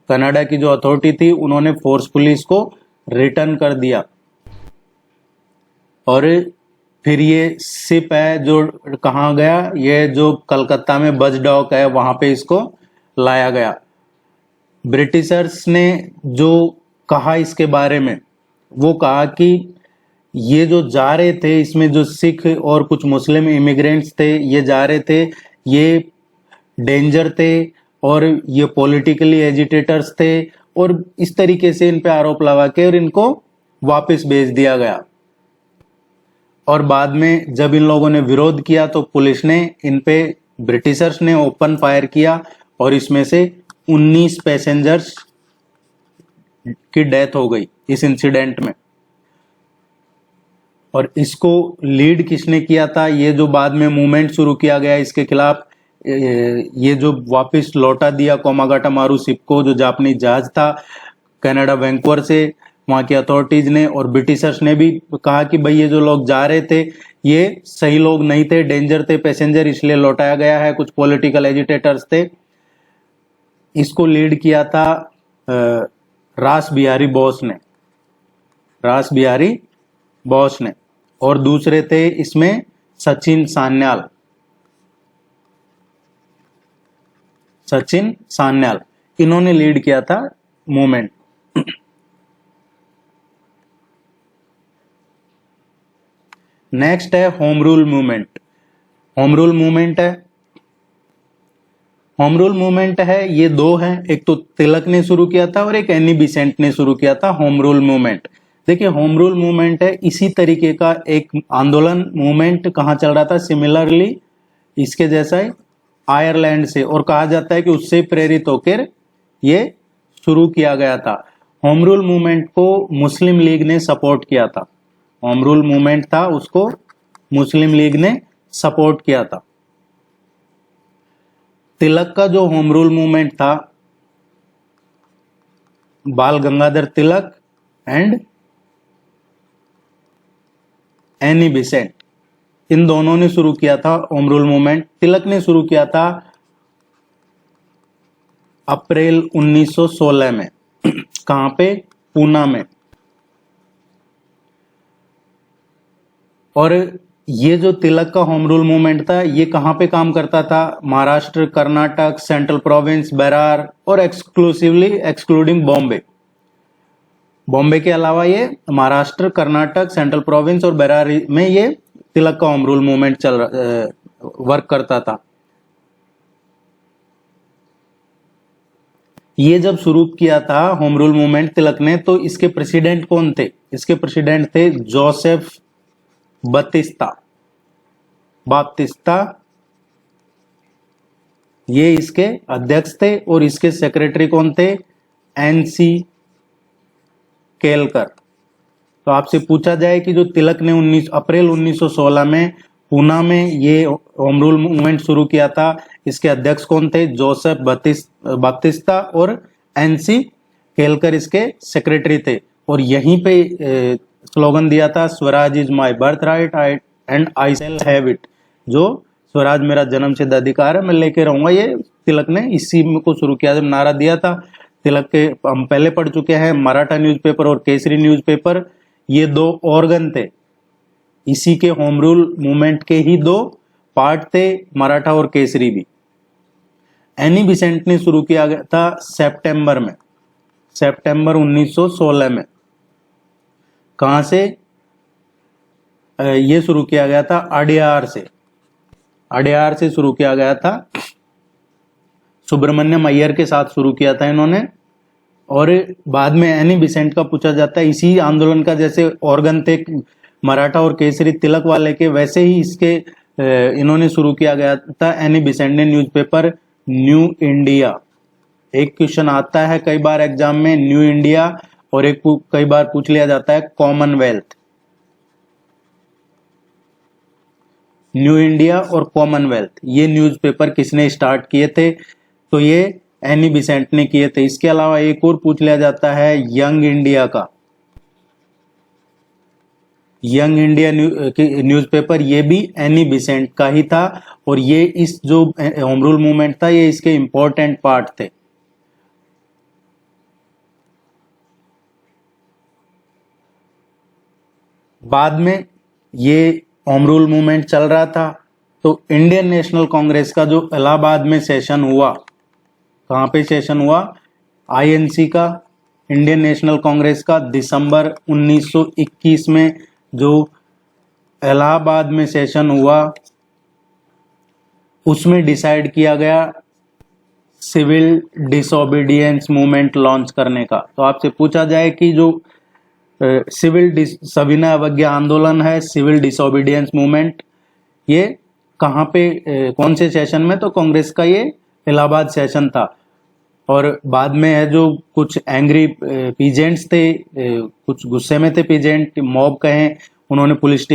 कनाडा की जो अथॉरिटी थी उन्होंने फोर्सफुली इसको रिटर्न कर दिया। और फिर ये शिप है जो कहाँ गया? ये जो कलकत्ता में बज डॉक है वहां पे इसको लाया गया। ब्रिटिशर्स ने जो कहा इसके बारे में, वो कहा कि ये जो जा रहे थे, इसमें जो सिख और कुछ मुस्लिम इमिग्रेंट्स थे ये जा रहे थे, ये डेंजर थे और ये पॉलिटिकली एजिटेटर्स थे, और इस तरीके से इन पे आरोप लगा के और इनको वापस भेज दिया गया। और बाद में जब इन लोगों ने विरोध किया तो पुलिस ने इन पे, ब्रिटिशर्स ने ओपन फायर किया और इसमें से 19 पैसेंजर्स की डेथ हो गई इस इंसिडेंट में। और इसको लीड किसने किया था? ये जो बाद में मूवमेंट शुरू किया गया इसके खिलाफ, ये जो वापस लौटा दिया कोमागाटा मारू शिप को, जो जापानी जहाज था कनाडा वैंकूवर से, वहां की अथॉरिटीज ने और ब्रिटिशर्स ने भी कहा कि भाई ये जो लोग जा रहे थे ये सही लोग नहीं थे, डेंजर थे पैसेंजर, इसलिए लौटाया गया है, कुछ पॉलिटिकल एजिटेटर्स थे। इसको लीड किया था रास बिहारी बोस ने, और दूसरे थे इसमें सचिन सान्याल, इन्होंने लीड किया था मूवमेंट। नेक्स्ट है home rule movement. Home rule movement है, ये दो हैं, एक तो तिलक ने शुरू किया था और एक एनी बिसेंट ने शुरू किया था होम रूल मूवमेंट। देखिए होम रूल मूवमेंट है इसी तरीके का एक आंदोलन मूवमेंट, कहाँ चल रहा था? सिमिलरली इसके जैसा ही आयरलैंड से, और कहा जाता है कि उससे प्रेरित होकर ये शुरू किया गया था। होम रूल मूवमेंट को मुस्लिम लीग ने सपोर्ट किया था। होम रूल मूवमेंट था, उसको मुस्लिम लीग ने सपोर्ट किया था। तिलक का जो होम रूल मूवमेंट था, बाल Gangadhar Tilak and any Besant, इन दोनों ने शुरू किया था होम रूल मूवमेंट। तिलक ने शुरू किया था अप्रैल 1916 में। कहां पे? पूना में। और ये जो तिलक का होम रूल मूवमेंट था ये कहां पे काम करता था? महाराष्ट्र, कर्नाटक, सेंट्रल प्रोविंस, बेरार और एक्सक्लूडिंग बॉम्बे के अलावा ये महाराष्ट्र, कर्नाटक, सेंट्रल प्रोविंस और बेरार में ये तिलक का होम रूल मूवमेंट वर्क करता था। ये जब शुरू किया था होम रूल मूवमेंट तिलक ने, तो इसके प्रेसिडेंट कौन थे? इसके प्रेसिडेंट थे जोसेफ बाप्तिस्ता, ये इसके अध्यक्ष थे। और इसके सेक्रेटरी कौन थे? एनसी केलकर। तो आपसे पूछा जाए कि जो तिलक ने अप्रैल 1916 में पूना में ये होम रूल मूवमेंट शुरू किया था। इसके अध्यक्ष कौन थे? जोसेफ बाप्तिस्ता और एनसी केलकर इसके सेक्रेटरी थे। और यहीं पे स्लोगन दिया था, Swaraj is my birth right and I shall have it. जो स्वराज मेरा जन्मसिद्ध अधिकार है, मैं लेके रहूंगा, ये तिलक ने इसी में को शुरू किया। जब नारा दिया था तिलक के, हम पहले पढ़ चुके हैं, मराठा न्यूज़पेपर और केसरी न्यूज़पेपर, ये दो ऑर्गन थे, इसी के होम रूल मूवमेंट के ही दो पार्ट थे, मराठा और केसरी भी। एनी बिसेंट ने शुरू किया गया था सितंबर 1916 में। कहां से ये शुरू किया गया था? अड्यार से शुरू किया गया था। सुब्रमण्यम अय्यर के साथ शुरू किया था इन्होंने। और बाद में एनी बिसेंट का पूछा जाता है, इसी आंदोलन का जैसे ऑर्गन थे मराठा और केसरी तिलक वाले के, वैसे ही इसके इन्होंने शुरू किया गया था एनी बिसेंट ने न्यूज़पेपर न्यू इंडिया। एक क्वेश्चन आता है कई बार एग्जाम में, न्यू इंडिया, और एक कई बार पूछ लिया जाता है कॉमनवेल्थ। न्यू इंडिया और कॉमनवेल्थ, ये न्यूज़पेपर किसने स्टार्ट किए थे? तो ये एनी बिसेंट ने किए थे। इसके अलावा एक और पूछ लिया जाता है यंग इंडिया का। यंग इंडिया न्यूज़पेपर, ये भी एनी बिसेंट का ही था। और ये इस जो होम रूल मूवमेंट था, ये इसके इंपॉर्टेंट पार्ट थे। बाद में ये होम रूल मूवमेंट चल रहा था, तो इंडियन नेशनल कांग्रेस का जो इलाहाबाद में सेशन हुआ, कहां पे सेशन हुआ? आईएनसी का, इंडियन नेशनल कांग्रेस का, दिसंबर 1921 में जो इलाहाबाद में सेशन हुआ, उसमें डिसाइड किया गया सिविल डिसोबीडियंस मूवमेंट लॉन्च करने का। तो आपसे पूछा जाए कि जो सविनय अवज्ञा आंदोलन है, सिविल डिसोबीडियंस मूवमेंट, ये कहाँ पे, कौन से सेशन में? तो कांग्रेस का ये इलाहाबाद सेशन था। और बाद में है जो कुछ एंग्री पीजेंट्स थे, कुछ गुस्से में थे पीजेंट, मॉब कहें, उन्होंने पुलिस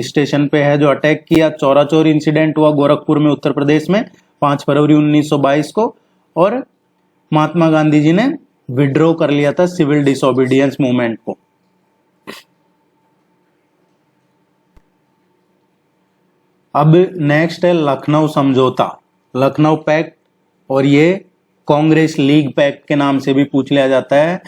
स्टेशन पे है जो अटैक किया। चौरा चौरी इंसिडेंट हुआ गोरखपुर में, उत्तर प्रदेश में 5 फरवरी 1922 को। और महात्मा गांधी जी ने विड्रॉ कर लिया था सिविल डिसोबीडियंस मूवमेंट को। अब नेक्स्ट है लखनऊ समझौता, लखनऊ पैक्ट, और ये कांग्रेस लीग पैक्ट के नाम से भी पूछ लिया जाता है।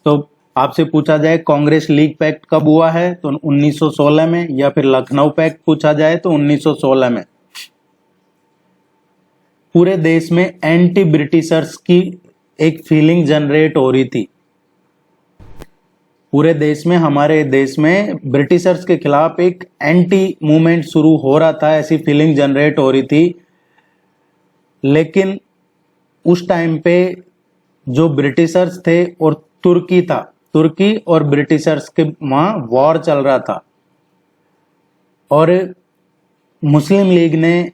तो आपसे पूछा जाए कांग्रेस लीग पैक्ट कब हुआ है, तो 1916 में, या फिर लखनऊ पैक्ट पूछा जाए तो 1916 में। पूरे देश में एंटी ब्रिटिशर्स की एक फीलिंग जनरेट हो रही थी। पूरे देश में, हमारे देश में ब्रिटिशर्स के खिलाफ एक एंटी मूवमेंट शुरू हो रहा था, ऐसी फीलिंग जनरेट हो रही थी। लेकिन उस टाइम पे जो ब्रिटिशर्स थे और तुर्की था, तुर्की और ब्रिटिशर्स के वहां वॉर चल रहा था। और मुस्लिम लीग ने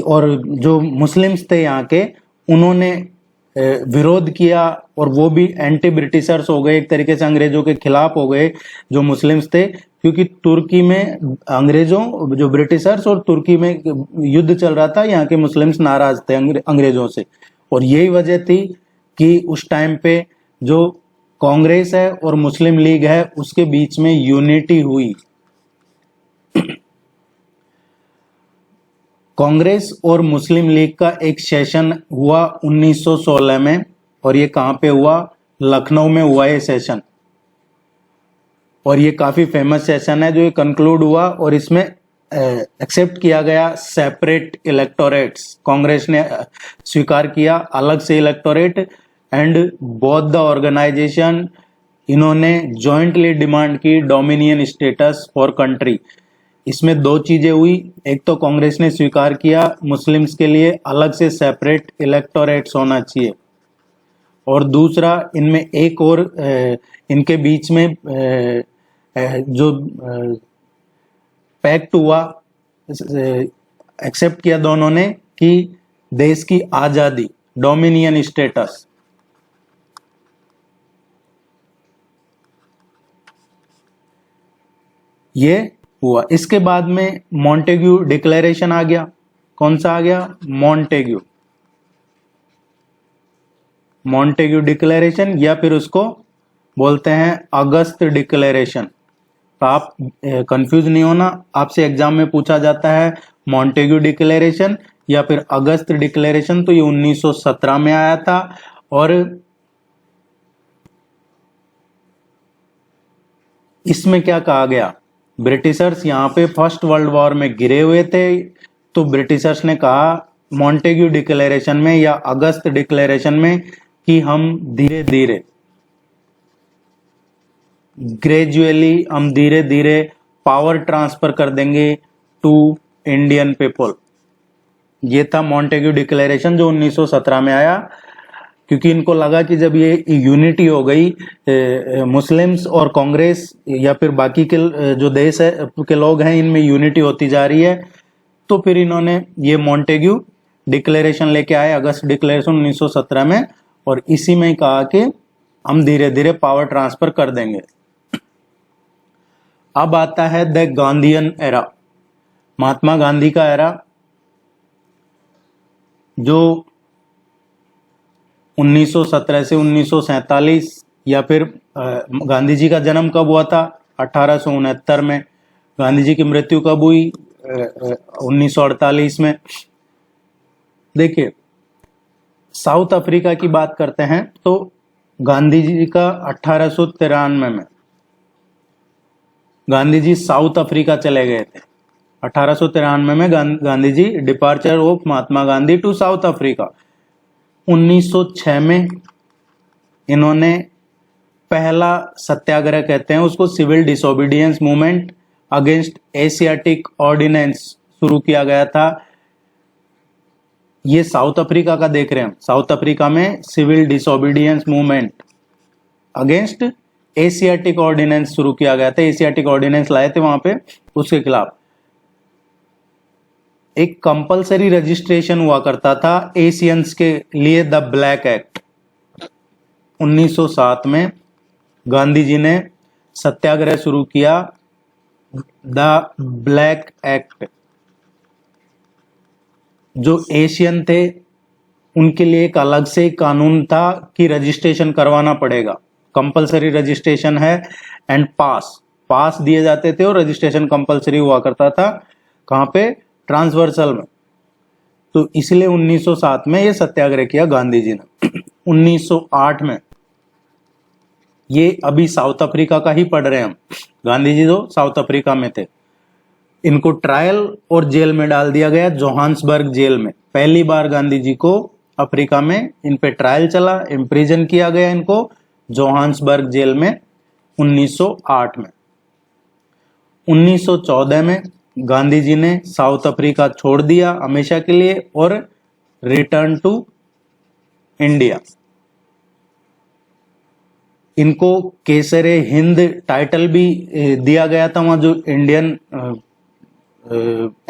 और जो मुस्लिम्स थे यहाँ के, उन्होंने विरोध किया, और वो भी एंटी ब्रिटिशर्स हो गए, एक तरीके से अंग्रेजों के खिलाफ हो गए जो मुस्लिम्स थे। क्योंकि तुर्की में अंग्रेजों, जो ब्रिटिशर्स और तुर्की में युद्ध चल रहा था, यहाँ के मुस्लिम्स नाराज थे अंग्रेजों से। और यही वजह थी कि उस टाइम पे जो कांग्रेस है और मुस्लिम लीग है, उसके बीच में यूनिटी हुई। कांग्रेस और मुस्लिम लीग का एक सेशन हुआ 1916 में, और ये कहां पे हुआ? लखनऊ में हुआ ये सेशन। और ये काफी फेमस सेशन है जो ये कंक्लूड हुआ, और इसमें एक्सेप्ट किया गया सेपरेट इलेक्टोरेट्स। कांग्रेस ने स्वीकार किया अलग से electorate, and both the organisation, इन्होंने जॉइंटली डिमांड की डोमिनियन स्टेटस फॉर कंट्री। इसमें दो चीजें हुई, एक तो कांग्रेस ने स्वीकार किया मुस्लिम्स के लिए अलग से सेपरेट इलेक्टोरेट्स होना चाहिए, और दूसरा इनमें एक और इनके बीच में जो पैक्ट हुआ, एक्सेप्ट किया दोनों ने कि देश की आजादी, डोमिनियन स्टेटस। ये हुआ। इसके बाद में मॉन्टेग्यू डिक्लेरेशन आ गया। कौन सा आ गया? मॉन्टेग्यू, मॉन्टेग्यू डिक्लेरेशन, या फिर उसको बोलते हैं अगस्त डिक्लेरेशन। तो आप कंफ्यूज नहीं होना, आपसे एग्जाम में पूछा जाता है मॉन्टेग्यू डिक्लेरेशन या फिर अगस्त डिक्लेरेशन। तो ये 1917 में आया था और इसमें क्या कहा गया? ब्रिटिशर्स यहाँ पे फर्स्ट वर्ल्ड वॉर में गिरे हुए थे, तो ब्रिटिशर्स ने कहा मॉन्टेग्यू डिक्लेरेशन में या अगस्त डिक्लेरेशन में कि हम धीरे धीरे ग्रेजुअली हम धीरे धीरे पावर ट्रांसफर कर देंगे टू इंडियन पीपल। ये था मॉन्टेग्यू डिक्लेरेशन जो 1917 में आया, क्योंकि इनको लगा कि जब ये यूनिटी हो गई मुस्लिम्स और कांग्रेस या फिर बाकी के जो देश है के लोग हैं, इनमें यूनिटी होती जा रही है, तो फिर इन्होंने ये मॉन्टेग्यू डिक्लेरेशन लेके आए, अगस्त डिक्लेरेशन 1917 में, और इसी में कहा कि हम धीरे धीरे पावर ट्रांसफर कर देंगे। अब आता है the Gandhian era, Mahatma Gandhi का एरा, जो 1917 से 1947, या फिर गांधी जी का जन्म कब हुआ था? 1869 में। गांधी जी की मृत्यु कब हुई? 1948 में। देखिए, साउथ अफ्रीका की बात करते हैं तो गांधी जी का 1893 में गांधी जी साउथ अफ्रीका चले गए थे। 1893 में Gandhi ji departure of Mahatma Gandhi to South Africa. 1906 में इन्होंने पहला सत्याग्रह कहते हैं उसको, civil disobedience movement against Asiatic ordinance शुरू किया गया था। ये साउथ अफ्रीका का देख रहे हैं हम। साउथ अफ्रीका में civil disobedience movement against Asiatic ordinance शुरू किया गया था। एशियाटिक ऑर्डिनेंस लाए थे वहां पे, उसके खिलाफ एक कंपलसरी रजिस्ट्रेशन हुआ करता था एशियंस के लिए, द ब्लैक एक्ट। 1907 में गांधी जी ने सत्याग्रह शुरू किया, द ब्लैक एक्ट। जो एशियन थे उनके लिए एक अलग से कानून था कि रजिस्ट्रेशन करवाना पड़ेगा, कंपलसरी रजिस्ट्रेशन है, एंड पास दिए जाते थे और रजिस्ट्रेशन कंपलसरी हुआ करता था। कहां पे? ट्रांसवर्सल में। तो इसलिए 1907 में ये सत्याग्रह किया गांधी जी ने। 1908 में, ये अभी साउथ अफ्रीका का ही पढ़ रहे हैं हम, गांधी जी जो साउथ अफ्रीका में थे, इनको ट्रायल और जेल में डाल दिया गया, जोहान्सबर्ग जेल में। पहली बार गांधी जी को अफ्रीका में इन पे ट्रायल चला, इम्प्रिजन किया गया इनको जोहान्सबर्ग जेल में 1908 में। 1914 में गांधी जी ने साउथ अफ्रीका छोड़ दिया हमेशा के लिए और रिटर्न टू इंडिया। इनको केसरे हिंद टाइटल भी दिया गया था वहां, जो इंडियन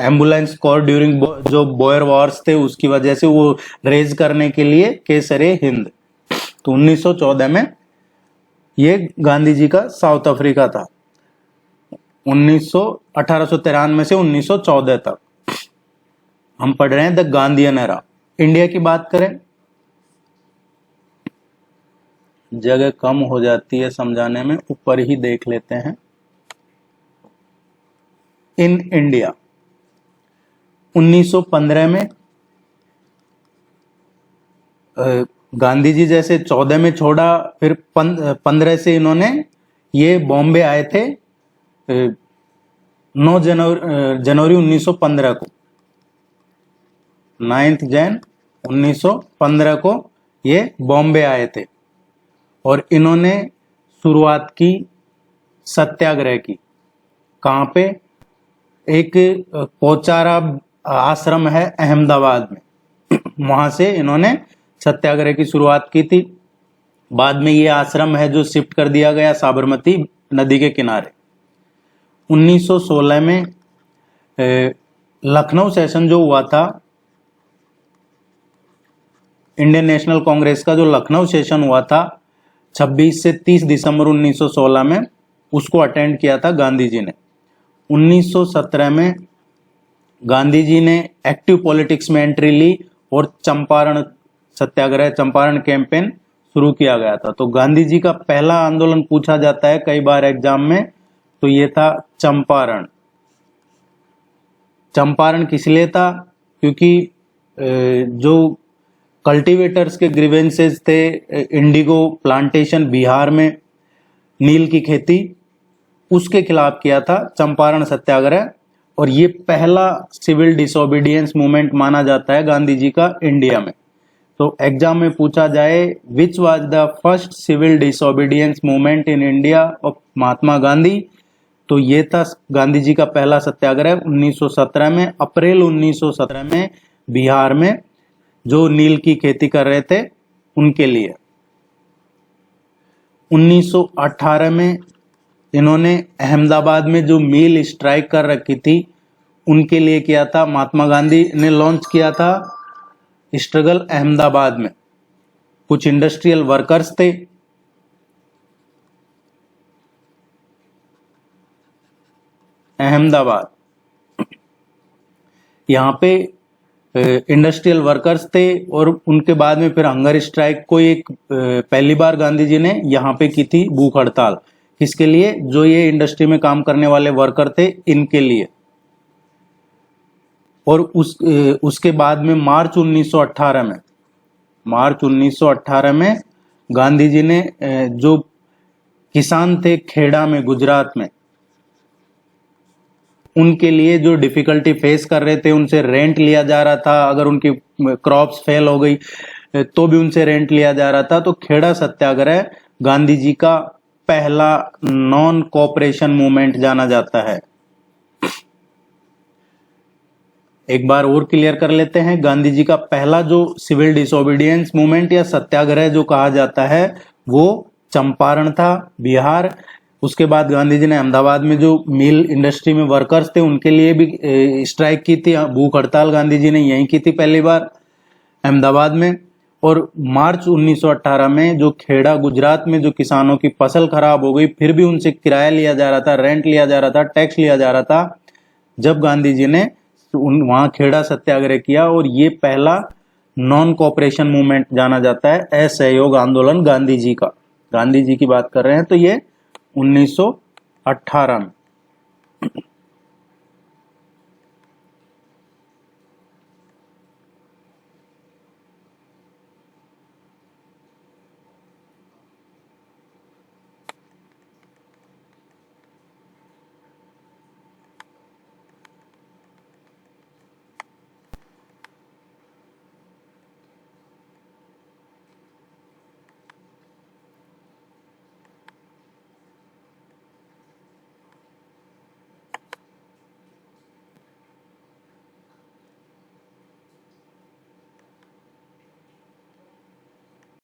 एम्बुलेंस कॉर ड्यूरिंग जो बोयर वॉर्स थे उसकी वजह से वो रेज करने के लिए केसरे हिंद। तो 1914 में ये गांधी जी का साउथ अफ्रीका था। 1893 से 1914 तक हम पढ़ रहे हैं द गांधीयन एरा। इंडिया की बात करें, जगह कम हो जाती है समझाने में, ऊपर ही देख लेते हैं। इन इंडिया 1915 में गांधी जी जैसे 14 में छोड़ा, फिर 15 से इन्होंने ये बॉम्बे आए थे 9 जनवरी 1915 को, 9 जनवरी 1915 को ये बॉम्बे आए थे और इन्होंने शुरुआत की सत्याग्रह की। कहाँ पे? एक पोचारा आश्रम है अहमदाबाद में, वहां से इन्होंने सत्याग्रह की शुरुआत की थी। बाद में ये आश्रम है जो शिफ्ट कर दिया गया साबरमती नदी के किनारे। 1916 में लखनऊ सेशन जो हुआ था, इंडियन नेशनल कांग्रेस का जो लखनऊ सेशन हुआ था 26 से 30 दिसंबर 1916 में, उसको अटेंड किया था गांधी जी ने। 1917 में गांधी जी ने एक्टिव पॉलिटिक्स में एंट्री ली और चंपारण सत्याग्रह, चंपारण कैंपेन शुरू किया गया था। तो गांधी जी का पहला आंदोलन पूछा जाता है कई बार एग्जाम में, तो ये था चंपारण। चंपारण किस लिए था? क्योंकि जो कल्टीवेटर्स के ग्रीवेंसेस थे, इंडिगो प्लांटेशन बिहार में, नील की खेती, उसके खिलाफ किया था चंपारण सत्याग्रह। और ये पहला सिविल डिसोबीडियंस मूवमेंट माना जाता है गांधी जी का इंडिया में। तो एग्जाम में पूछा जाए which was the first civil disobedience movement in India of Mahatma Gandhi, तो ये था गांधी जी का पहला सत्याग्रह 1917 में, अप्रैल 1917 में, बिहार में, जो नील की खेती कर रहे थे उनके लिए। 1918 में इन्होंने अहमदाबाद में जो मील स्ट्राइक कर रखी थी उनके लिए किया था। महात्मा गांधी ने लॉन्च किया था स्ट्रगल अहमदाबाद में। कुछ इंडस्ट्रियल वर्कर्स थे, अहमदाबाद, यहाँ पे इंडस्ट्रियल वर्कर्स थे और उनके बाद में फिर हंगर स्ट्राइक को एक पहली बार गांधी जी ने यहाँ पे की थी, भूख हड़ताल। किसके लिए? जो ये इंडस्ट्री में काम करने वाले वर्कर थे इनके लिए। और उसके बाद में मार्च 1918 में गांधी जी ने जो किसान थे खेड़ा में, गुजरात में, उनके लिए जो डिफिकल्टी फेस कर रहे थे, उनसे रेंट लिया जा रहा था, अगर उनकी क्रॉप्स फेल हो गई तो भी उनसे रेंट लिया जा रहा था। तो खेड़ा सत्याग्रह गांधी जी का पहला नॉन कोऑपरेशन मूवमेंट जाना जाता है। एक बार और क्लियर कर लेते हैं, गांधी जी का पहला जो सिविल डिसोबीडियंस मूवमेंट या सत्याग्रह जो कहा जाता है वो चंपारण था, बिहार। उसके बाद गांधी जी ने अहमदाबाद में जो मिल इंडस्ट्री में वर्कर्स थे उनके लिए भी स्ट्राइक की थी, भूख हड़ताल गांधी जी ने यहीं की थी पहली बार, अहमदाबाद में। और मार्च 1918 में जो खेड़ा गुजरात में जो किसानों की फसल खराब हो गई, फिर भी उनसे किराया लिया जा रहा था, रेंट लिया जा रहा था, टैक्स लिया जा रहा था, जब गांधी जी ने वहां खेड़ा सत्याग्रह किया। और ये पहला नॉन कोऑपरेशन मूवमेंट जाना जाता है, असहयोग आंदोलन गांधी जी का। गांधी जी की बात कर रहे हैं तो ये 1918 में।